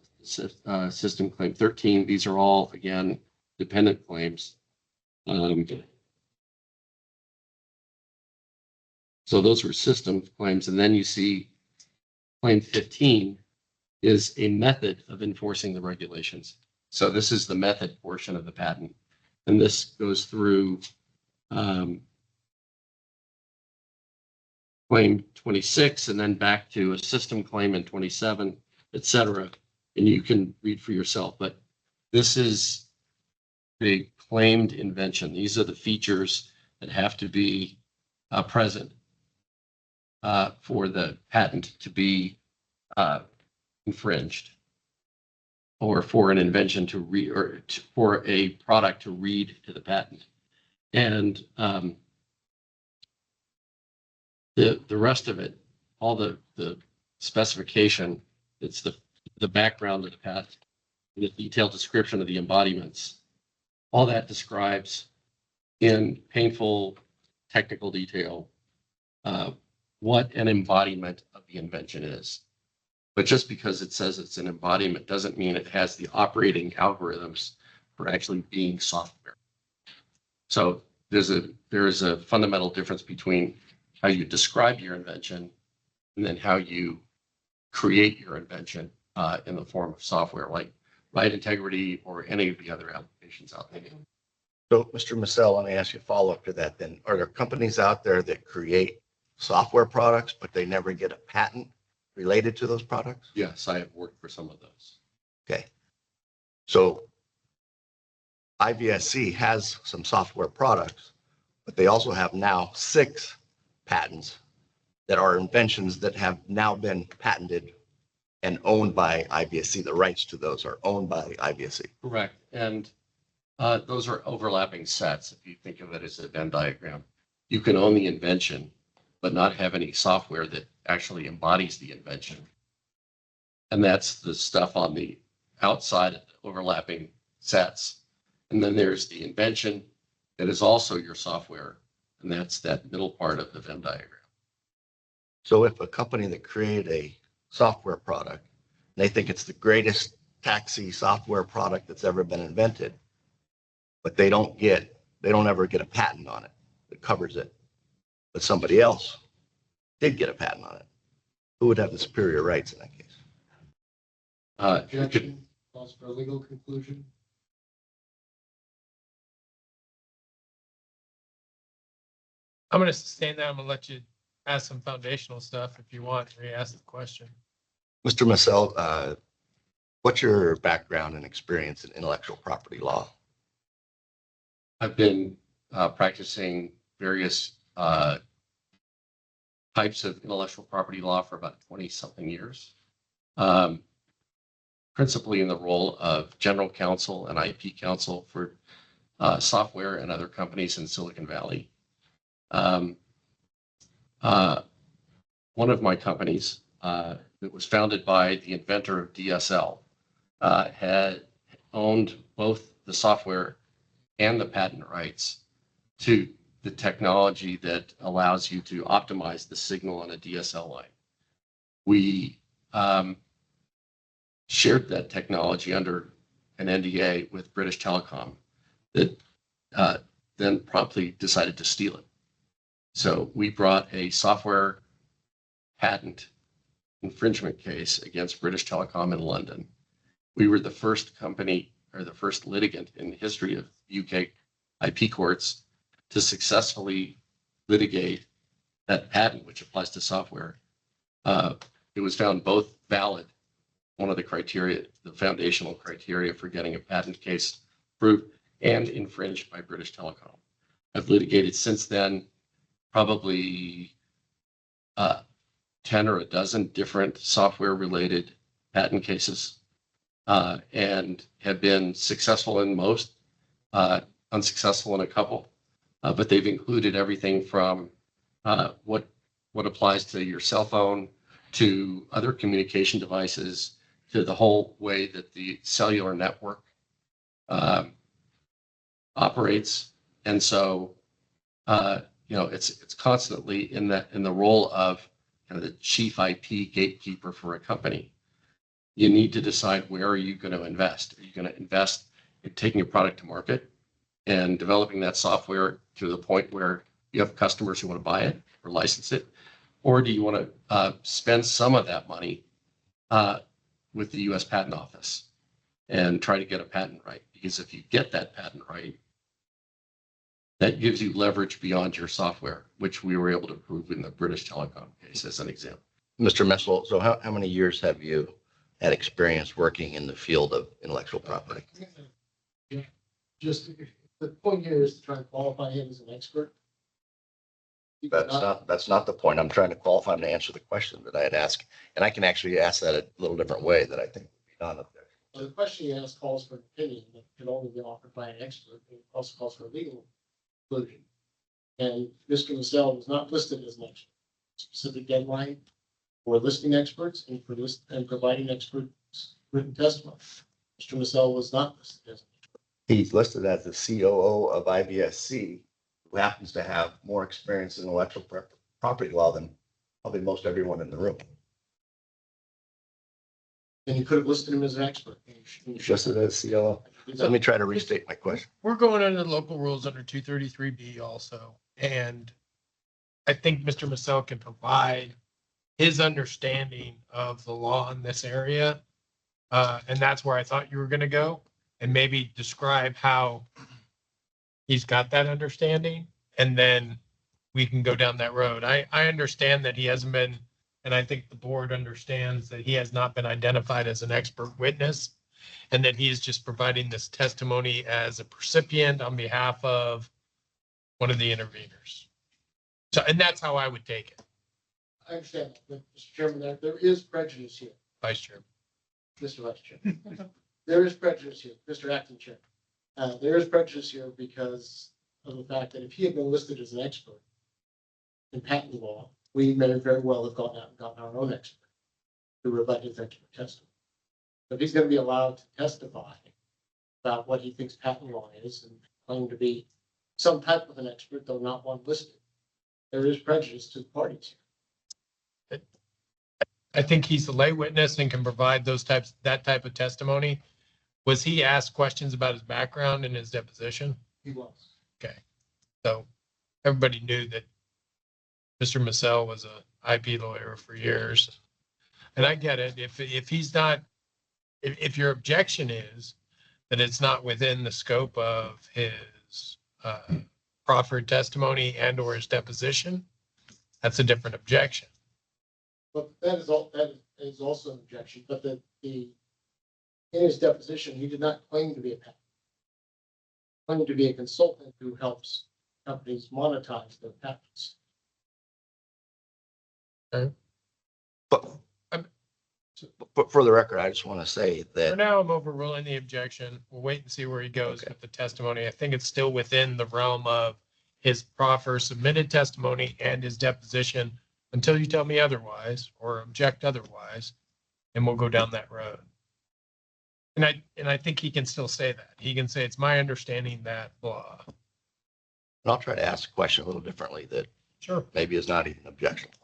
system claim 13, these are all, again, dependent claims. So those were system claims. And then you see claim 15 is a method of enforcing the regulations. So this is the method portion of the patent. And this goes through claim 26 and then back to a system claim in 27, et cetera. And you can read for yourself, but this is the claimed invention. These are the features that have to be present for the patent to be infringed, or for an invention to read, or for a product to read to the patent. And the rest of it, all the specification, it's the background of the patent, the detailed description of the embodiments, all that describes in painful technical detail what an embodiment of the invention is. But just because it says it's an embodiment doesn't mean it has the operating algorithms for actually being software. So there is a fundamental difference between how you describe your invention and then how you create your invention in the form of software, like Ride Integrity or any of the other applications out there.
So, Mr. Massell, let me ask you a follow-up to that then. Are there companies out there that create software products, but they never get a patent related to those products?
Yes, I have worked for some of those.
Okay. So IVSC has some software products, but they also have now 6 patents that are inventions that have now been patented and owned by IVSC. The rights to those are owned by IVSC.
Correct. And those are overlapping sets. If you think of it as a Venn diagram, you can own the invention, but not have any software that actually embodies the invention. And that's the stuff on the outside of the overlapping sets. And then there's the invention that is also your software. And that's that middle part of the Venn diagram.
So if a company that created a software product, and they think it's the greatest taxi software product that's ever been invented, but they don't ever get a patent on it that covers it, but somebody else did get a patent on it, who would have the superior rights in that case?
Objection, calls for a legal conclusion.
I'm going to sustain that. I'm going to let you ask some foundational stuff if you want, re-ask the question.
Mr. Massell, what's your background and experience in intellectual property law?
I've been practicing various types of intellectual property law for about 20-something years, principally in the role of general counsel and IP counsel for software and other companies in Silicon Valley. one of my companies that was founded by the inventor of DSL had owned both the software and the patent rights to the technology that allows you to optimize the signal on a DSL line. We shared that technology under an NDA with British Telecom that then promptly decided to steal it. So we brought a software patent infringement case against British Telecom in London. We were the first company or the first litigant in the history of UK IP courts to successfully litigate that patent, which applies to software. It was found both valid, one of the criteria, the foundational criteria for getting a patent case approved, and infringed by British Telecom. I've litigated since then probably 10 or a dozen different software related patent cases and have been successful in most, unsuccessful in a couple, but they've included everything from what applies to your cell phone to other communication devices to the whole way that the cellular network operates. And so, it's constantly in the role of kind of the chief IP gatekeeper for a company. You need to decide, where are you going to invest? Are you going to invest in taking a product to market and developing that software to the point where you have customers who want to buy it or license it? Or do you want to spend some of that money with the US Patent Office and try to get a patent right? Because if you get that patent right, that gives you leverage beyond your software, which we were able to prove in the British Telecom case as an example.
Mr. Missel, so how many years have you had experience working in the field of intellectual property?
Just, the point here is to try and qualify him as an expert.
That's not the point. I'm trying to qualify him to answer the question that I had asked. And I can actually ask that a little different way that I think would be non-objective.
Well, the question you asked calls for an opinion that can only be offered by an expert. It also calls for a legal conclusion. And Mr. Massell was not listed as an expert. Specific deadline for listing experts and providing experts written testimony. Mr. Massell was not listed as an expert.
He's listed as the COO of IVSC, who happens to have more experience in intellectual property law than probably most everyone in the room.
And you could have listed him as an expert.
Just as COO. Let me try to restate my question.
We're going under the local rules under 233B also. And I think Mr. Massell can provide his understanding of the law in this area. And that's where I thought you were going to go, and maybe describe how he's got that understanding. And then we can go down that road. I understand that he hasn't been, and I think the board understands that he has not been identified as an expert witness, and that he is just providing this testimony as a recipient on behalf of one of the interveners. So, and that's how I would take it,
I understand, but Mr. Chairman, there is prejudice here,
Vice Chairman.
Mr. Vice Chairman. There is prejudice here, Mr. Acting Chair. There is prejudice here because of the fact that if he had been listed as an expert in patent law, we may very well have gone out and gotten our own expert to rebut his expert testimony. If he's going to be allowed to testify about what he thinks patent law is and claim to be some type of an expert, though not one listed, there is prejudice to the parties.
I think he's a lay witness and can provide that type of testimony. Was he asked questions about his background in his deposition?
He was.
Okay. So everybody knew that Mr. Massell was a IP lawyer for years. And I get it. If he's not, if your objection is that it's not within the scope of his proffered testimony and or his deposition, that's a different objection.
But that is also an objection, but in his deposition, he did not claim to be a patent. He claimed to be a consultant who helps companies monetize their patents.
But for the record, I just want to say
For
that
now, I'm overruling the objection. We'll wait and see where he goes with the testimony. I think it's still within the realm of his proffer submitted testimony and his deposition until you tell me otherwise or object otherwise, and we'll go down that road. And I think he can still say that. He can say, it's my understanding that blah.
And I'll try to ask a question a little differently that
Sure.
maybe is not even objectionable.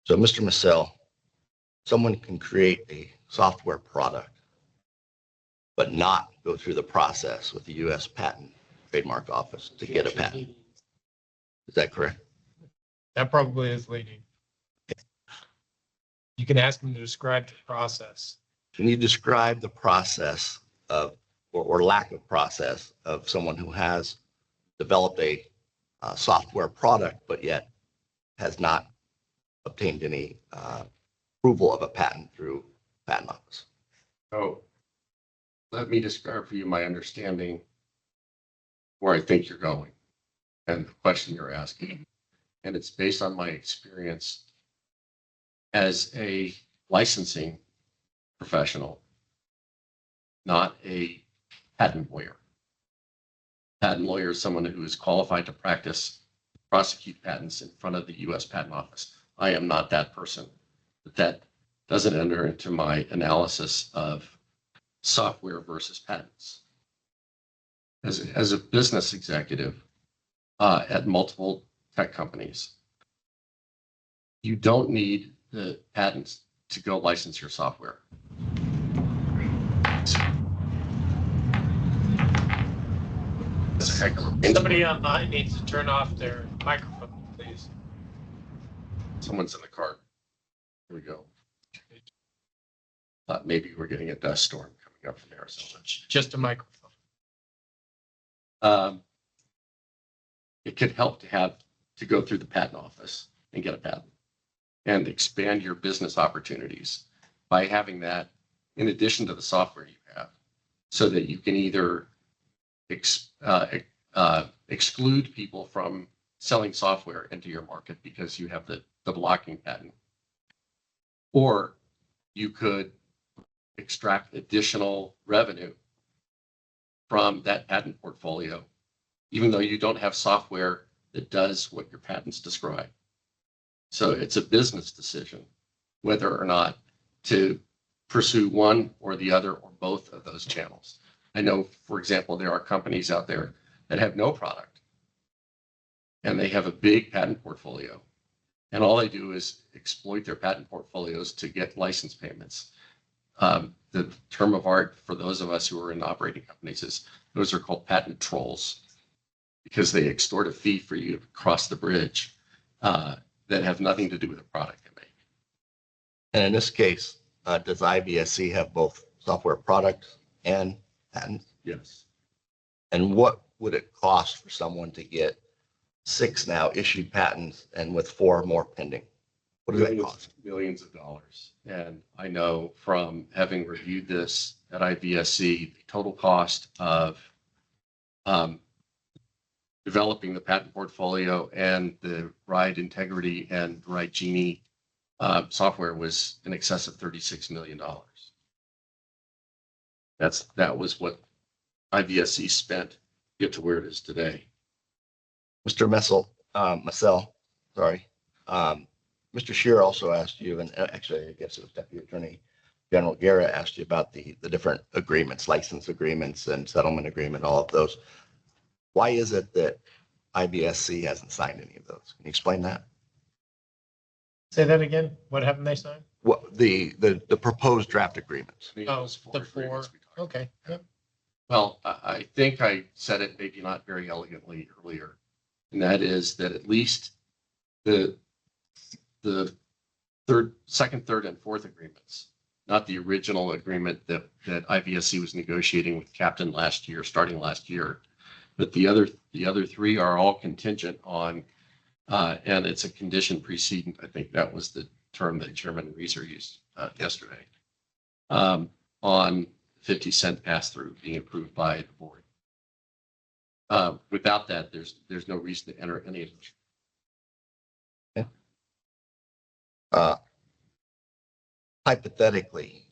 So, Mr. Massell, someone can create a software product, but not go through the process with the U.S. Patent Trademark Office to get a patent. Is that correct?
That probably is leading. You can ask him to describe the process.
Can you describe the process of, or lack of process of someone who has developed a software product, but yet has not obtained any approval of a patent through patent office?
So let me describe for you my understanding where I think you're going and the question you're asking. And it's based on my experience as a licensing professional, not a patent lawyer. Patent lawyer is someone who is qualified to prosecute patents in front of the U.S. Patent Office. I am not that person, but that doesn't enter into my analysis of software versus patents. As a business executive at multiple tech companies, you don't need the patents to go license your software. That's a heck of a pain.
Somebody online needs to turn off their microphone, please.
Someone's in the car. Here we go. Thought maybe we're getting a dust storm coming up from Arizona.
Just a microphone.
It could help to go through the patent office and get a patent and expand your business opportunities by having that in addition to the software you have, so that you can either exclude people from selling software into your market because you have the blocking patent, or you could extract additional revenue from that patent portfolio, even though you don't have software that does what your patents describe. So it's a business decision whether or not to pursue one or the other or both of those channels. I know, for example, there are companies out there that have no product and they have a big patent portfolio, and all they do is exploit their patent portfolios to get license payments. The term of art for those of us who are in operating companies is those are called patent trolls, because they extort a fee for you to cross the bridge that have nothing to do with the product they make.
And in this case, does IVSC have both software products and patents?
Yes.
And what would it cost for someone to get 6 now issued patents and with 4 more pending? What does that cost?
Millions of dollars. And I know from having reviewed this at IVSC, the total cost of developing the patent portfolio and the RIDE Integrity and RIDE Genie software was in excess of $36 million. That was what IVSC spent to get to where it is today.
Mr. Massell, sorry. Mr. Scheer also asked you, and actually, I guess it was Deputy Attorney General Guerra asked you about the different agreements, license agreements and settlement agreement, all of those. Why is it that IVSC hasn't signed any of those? Can you explain that?
Say that again. What haven't they signed?
What the proposed draft agreements?
Oh, the
agreements
4.
we talked about.
Okay. Yep.
Well, I think I said it maybe not very elegantly earlier, and that is that at least the second, third, and fourth agreements, not the original agreement that IVSC was negotiating with Captain starting last year, but the other 3 are all contingent on, and it's a condition precedent. I think that was the term that Chairman Reeser used yesterday, on 50-cent pass-through being approved by the board. Without that, there's no reason to enter any of those.
Hypothetically,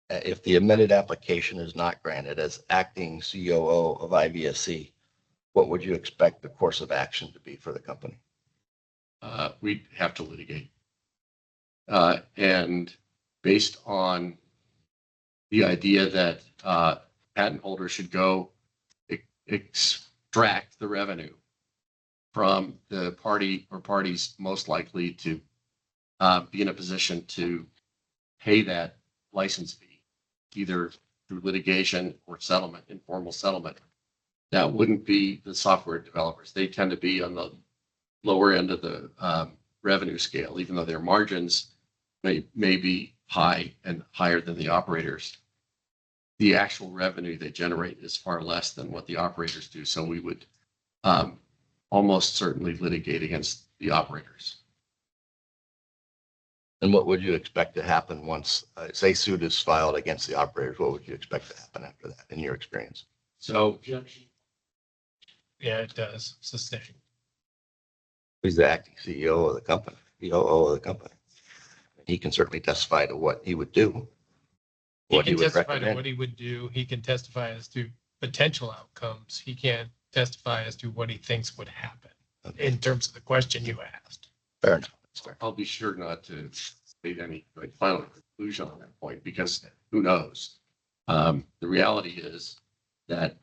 if the amended application is not granted as acting COO of IVSC, what would you expect the course of action to be for the company?
we'd have to litigate. And based on the idea that patent holders should go extract the revenue from the party or parties most likely to be in a position to pay that license fee, either through litigation or settlement, informal settlement. That wouldn't be the software developers. They tend to be on the lower end of the revenue scale, even though their margins may be high and higher than the operators. The actual revenue they generate is far less than what the operators do. So we would almost certainly litigate against the operators.
And what would you expect to happen once, say, suit is filed against the operators? What would you expect to happen after that, in your experience?
So
Yeah, it does sustain.
He's the acting CEO of the company, COO of the company. He can certainly testify to what he would do.
He
What he
can
would
testify to
recommend.
what he would do. He can testify as to potential outcomes. He can't testify as to what he thinks would happen in terms of the question you asked.
Fair enough. That's fair.
I'll be sure not to state any final conclusion on that point, because who knows? The reality is that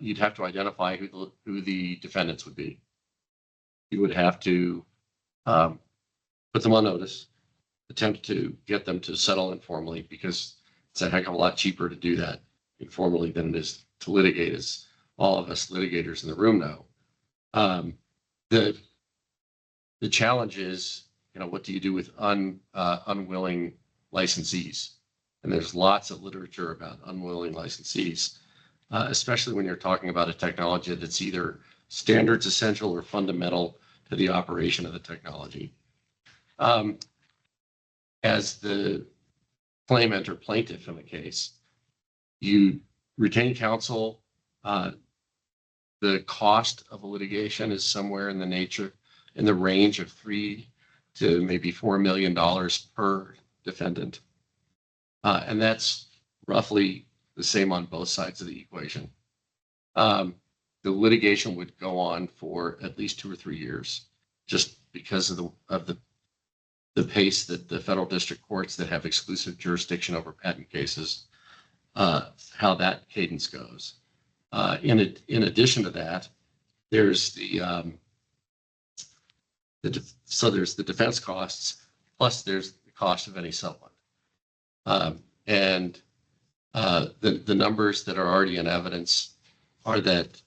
you'd have to identify who the defendants would be. You would have to put them on notice, attempt to get them to settle informally, because it's a heck of a lot cheaper to do that informally than it is to litigate, as all of us litigators in the room know. The challenge is, what do you do with unwilling licensees? And there's lots of literature about unwilling licensees, especially when you're talking about a technology that's either standards essential or fundamental to the operation of the technology. As the claimant or plaintiff in the case, you retain counsel. The cost of a litigation is somewhere in the range of $3 to maybe $4 million per defendant. And that's roughly the same on both sides of the equation. The litigation would go on for at least 2 or 3 years, just because of the pace that the federal district courts that have exclusive jurisdiction over patent cases, how that cadence goes. In addition to that, there's there's the defense costs, plus there's the cost of any settlement. And the numbers that are already in evidence are that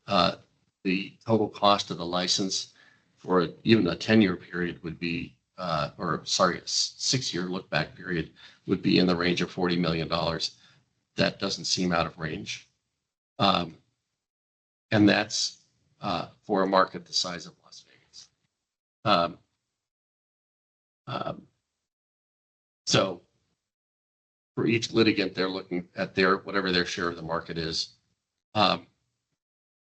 the total cost of the license for even a 10-year period would be, a 6-year look back period would be in the range of $40 million. That doesn't seem out of range. And that's for a market the size of Las Vegas. So for each litigant, they're looking at whatever their share of the market is.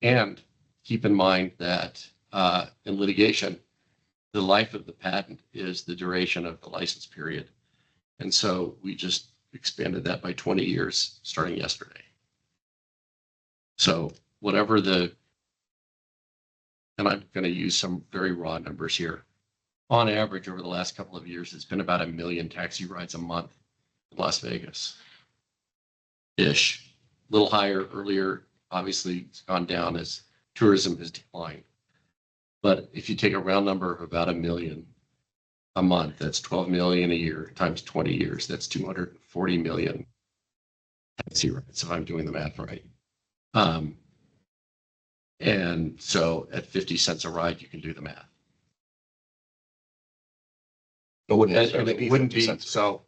And keep in mind that in litigation, the life of the patent is the duration of the license period. And so we just expanded that by 20 years starting yesterday. So whatever and I'm going to use some very raw numbers here. On average, over the last couple of years, it's been about 1 million taxi rides a month in Las Vegas. Ish. A little higher earlier. Obviously, it's gone down as tourism has declined. But if you take a round number of about 1 million a month, that's 12 million a year times 20 years. That's 240 million taxi rides, if I'm doing the math right. And so at 50 cents a ride, you can do the math.
It wouldn't
And
necessarily
it
be
wouldn't
50
be,
cents.
so,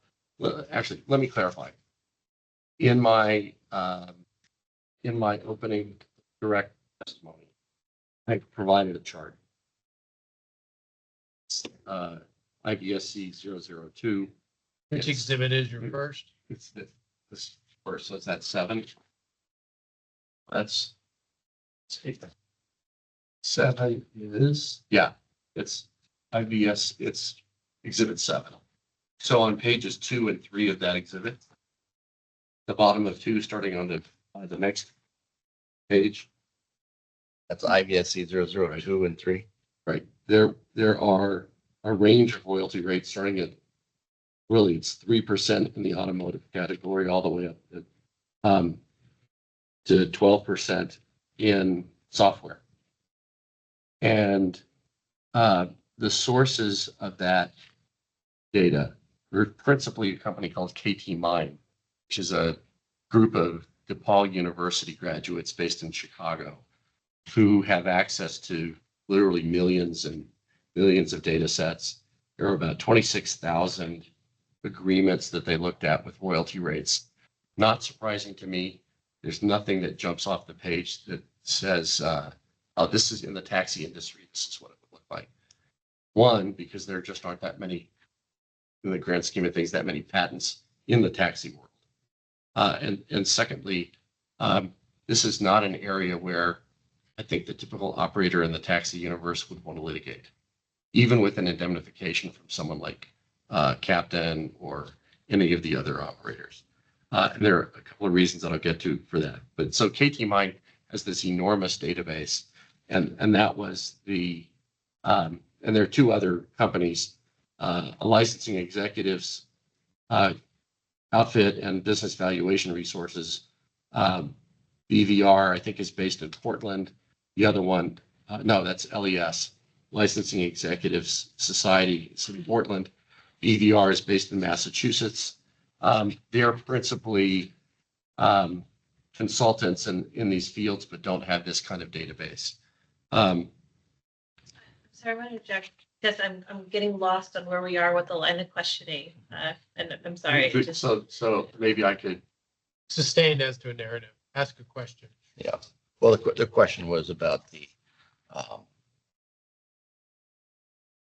actually, let me clarify. In my opening direct testimony, I provided a chart. IVSC 002.
Which
It's-
exhibit is your first?
It's this first, so it's that 7. That's
7 is.
Yeah, it's IVS, it's exhibit 7. So on pages 2 and 3 of that exhibit, the bottom of 2, starting on the next page,
That's IVSC 002 and 3.
right? there are a range of royalty rates starting at, really, it's 3% in the automotive category, all the way up to 12% in software. And the sources of that data were principally a company called KT Mine, which is a group of DePaul University graduates based in Chicago who have access to literally millions and millions of data sets. There are about 26,000 agreements that they looked at with royalty rates. Not surprising to me. There's nothing that jumps off the page that says, oh, this is in the taxi industry. This is what it would look like. One, because there just aren't that many, in the grand scheme of things, that many patents in the taxi world. And secondly, this is not an area where I think the typical operator in the taxi universe would want to litigate, even with an indemnification from someone like Captain or any of the other operators. And there are a couple of reasons that I'll get to for that. But so KT Mine has this enormous database, and that was the, and there are two other companies, a licensing executives outfit and business valuation resources. BVR, I think, is based in Portland. The other one, no, that's LES, Licensing Executives Society, it's in Portland. BVR is based in Massachusetts. They're principally consultants in these fields, but don't have this kind of database.
Sorry, I want to interject because I'm getting lost on where we are with the line of questioning. And I'm sorry. Just-
So maybe I could.
Sustained as to a narrative. Ask a question.
Yeah. Well, the question was about the,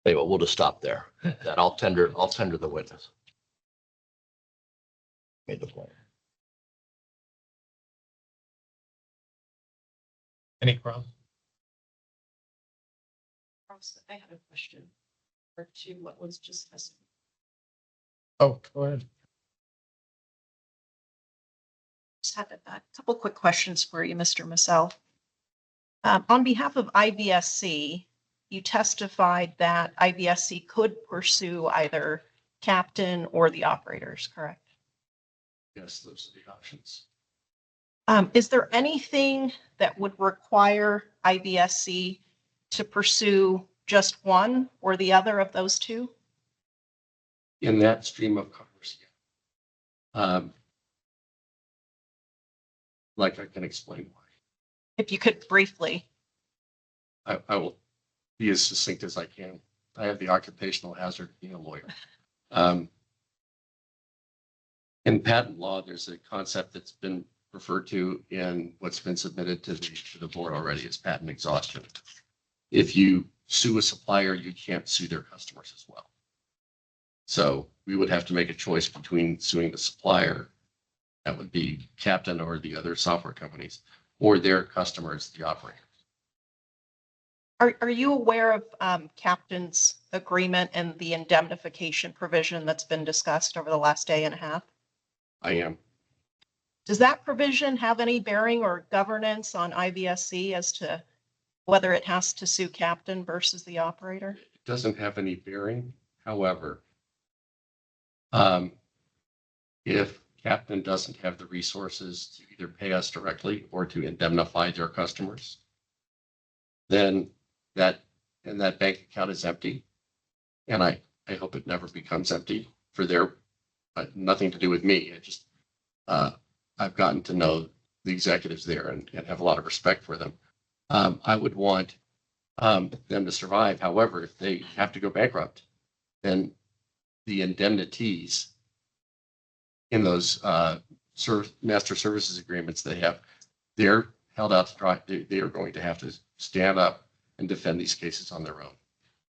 anyway, we'll just stop there. That I'll tender the witness. Made the point.
Any problem?
I had a question or two, what was just discussed.
Oh, go ahead.
Just had a couple quick questions for you, Mr. Massell. On behalf of IVSC, you testified that IVSC could pursue either Captain or the operators, correct?
Yes, those are the options.
Is there anything that would require IVSC to pursue just one or the other of those two?
In that stream of commerce, yeah. Like I can explain why.
If you could briefly.
I will be as succinct as I can. I have the occupational hazard of being a lawyer. In patent law, there's a concept that's been referred to in what's been submitted to the board already as patent exhaustion. If you sue a supplier, you can't sue their customers as well. So we would have to make a choice between suing the supplier, that would be Captain or the other software companies, or their customers, the operators.
Are you aware of Captain's agreement and the indemnification provision that's been discussed over the last day and a half?
I am.
Does that provision have any bearing or governance on IVSC as to whether it has to sue Captain versus the operator?
It doesn't have any bearing. However, if Captain doesn't have the resources to either pay us directly or to indemnify their customers, then that bank account is empty. And I hope it never becomes empty for their, nothing to do with me. It just, I've gotten to know the executives there and have a lot of respect for them. I would want them to survive. However, if they have to go bankrupt, then the indemnities in those master services agreements they have, they're held out to dry. They are going to have to stand up and defend these cases on their own.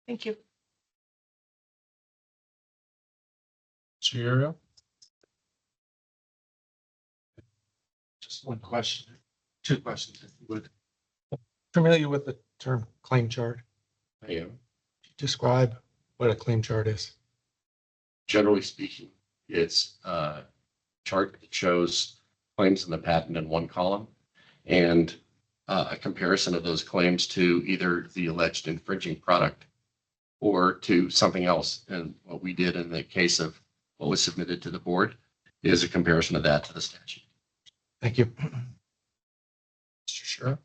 Thank you.
Cheerio.
Just one question, two questions, if you would. Familiar with the term claim chart?
I am.
Describe what a claim chart is.
Generally speaking, it's a chart that shows claims in the patent in one column and a comparison of those claims to either the alleged infringing product or to something else. And what we did in the case of what was submitted to the board is a comparison of that to the statute.
Thank you.
Mr. Sure.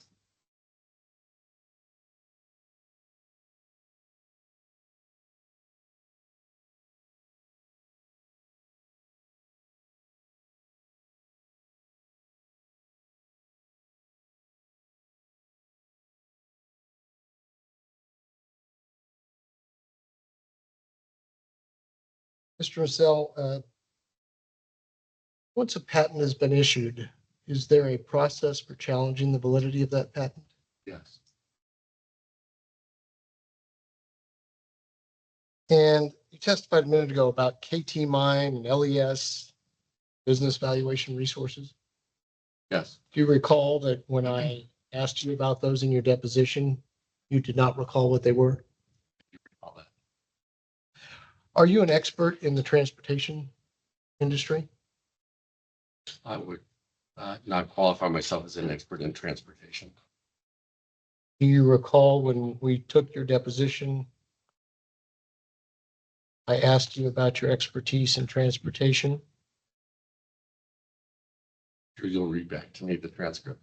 Mr. Massell, once a patent has been issued, is there a process for challenging the validity of that patent?
Yes.
And you testified a minute ago about KT Mine and LES, Business Valuation Resources.
Yes.
Do you recall that when I asked you about those in your deposition, you did not recall what they were?
All that.
Are you an expert in the transportation industry?
I would not qualify myself as an expert in transportation.
Do you recall when we took your deposition, I asked you about your expertise in transportation?
Sure, you'll read back to me the transcript.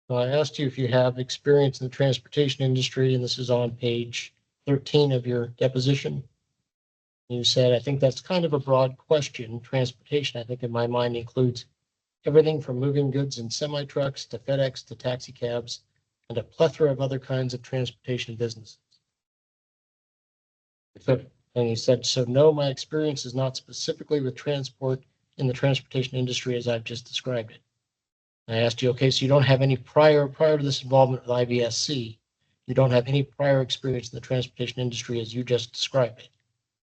So I asked you if you have experience in the transportation industry, and this is on page 13 of your deposition. You said, I think that's kind of a broad question. Transportation, I think in my mind includes everything from moving goods in semi trucks to FedEx to taxi cabs and a plethora of other kinds of transportation businesses. And you said, so no, my experience is not specifically with transport in the transportation industry as I've just described it. I asked you, okay, so you don't have any prior to this involvement with IVSC, you don't have any prior experience in the transportation industry as you just described it.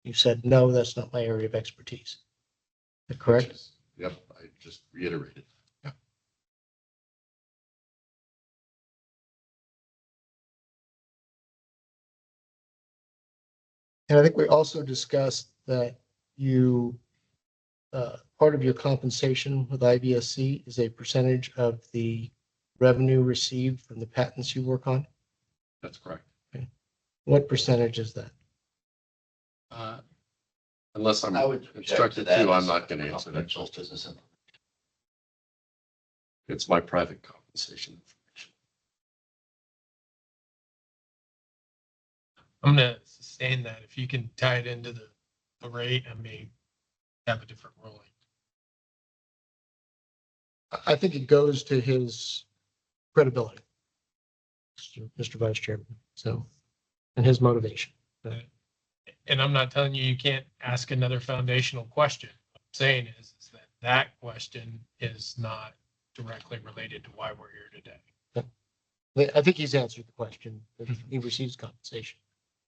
You said, no, that's not my area of expertise. Is that correct?
Yep, I just reiterated.
And I think we also discussed that you, part of your compensation with IVSC is a percentage of the revenue received from the patents you work on.
That's correct.
What percentage is that?
Unless I'm
I would object
instructed
that
to, I'm
as
not going to answer that.
confidential business information.
It's my private compensation information.
I'm gonna sustain that. If you can tie it into the rate, I may have a different ruling.
I think it goes to his credibility, Mr. Vice Chairman. So, and his motivation.
And I'm not telling you you can't ask another foundational question. What I'm saying is that that question is not directly related to why we're here today.
I think he's answered the question. He receives compensation.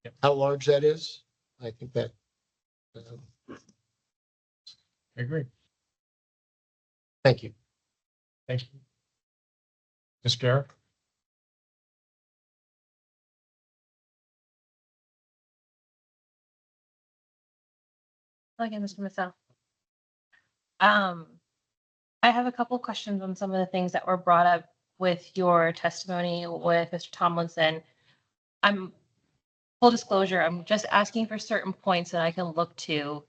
Yep.
How large that is, I think that.
I agree.
Thank you.
Thank you. Ms. Garrett?
Again, Mr. Massell. I have a couple of questions on some of the things that were brought up with your testimony with Mr. Tomlinson. Full disclosure, I'm just asking for certain points that I can look to,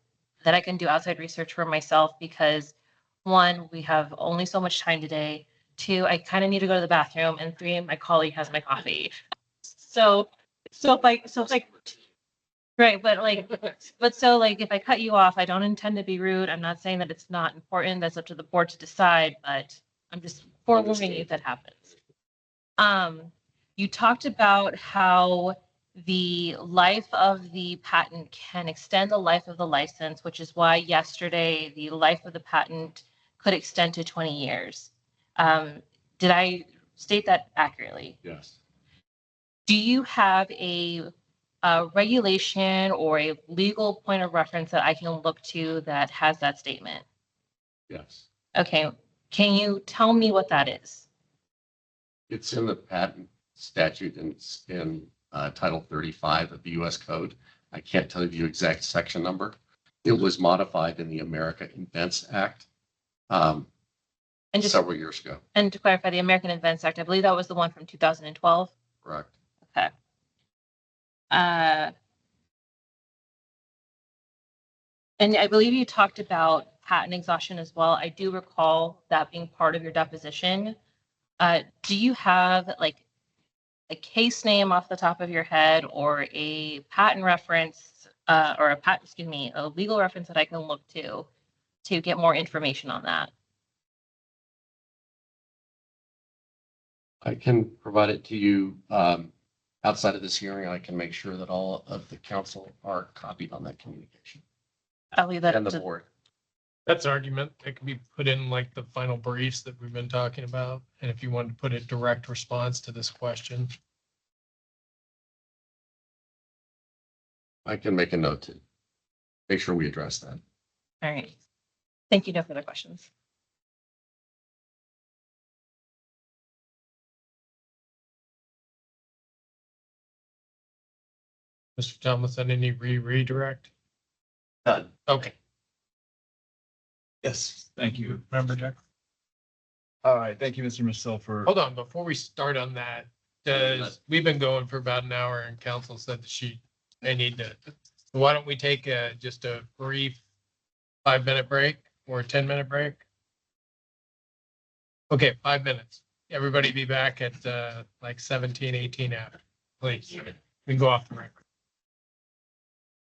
that I can do outside research for myself, because one, we have only so much time today. Two, I kind of need to go to the bathroom, and three, my colleague has my coffee. So right, but so if I cut you off, I don't intend to be rude. I'm not saying that it's not important. That's up to the board to decide, but I'm just forewarning you if that happens. You talked about how the life of the patent can extend the life of the license, which is why yesterday the life of the patent could extend to 20 years. Did I state that accurately?
Yes.
Do you have a regulation or a legal point of reference that I can look to that has that statement?
Yes.
Okay. Can you tell me what that is?
It's in the patent statute in Title 35 of the U.S. Code. I can't tell you the exact section number, It was modified in the America Invents Act
And just,
several years ago,
and to clarify, the American Invents Act, I believe that was the one from 2012.
correct?
Okay. And I believe you talked about patent exhaustion as well. I do recall that being part of your deposition. Do you have like a case name off the top of your head or a patent reference, or a legal reference that I can look to get more information on that?
I can provide it to you outside of this hearing. I can make sure that all of the council are copied on that communication
I'll leave that
and the
to,
board.
That's argument that can be put in like the final briefs that we've been talking about. And if you wanted to put a direct response to this question.
I can make a note to make sure we address that.
all right. Thank you. No further questions.
Mr. Tomlinson, any redirect?
None.
Okay.
Yes, thank you.
Remember, Jack?
All right, thank you, Mr. Michelle, for.
Hold on, before we start on that, we've been going for about an hour and council said that they need to, why don't we take just a brief 5-minute break or a 10-minute break? Okay, 5 minutes. Everybody be back at like 17, 18 after, please. We can go off the record.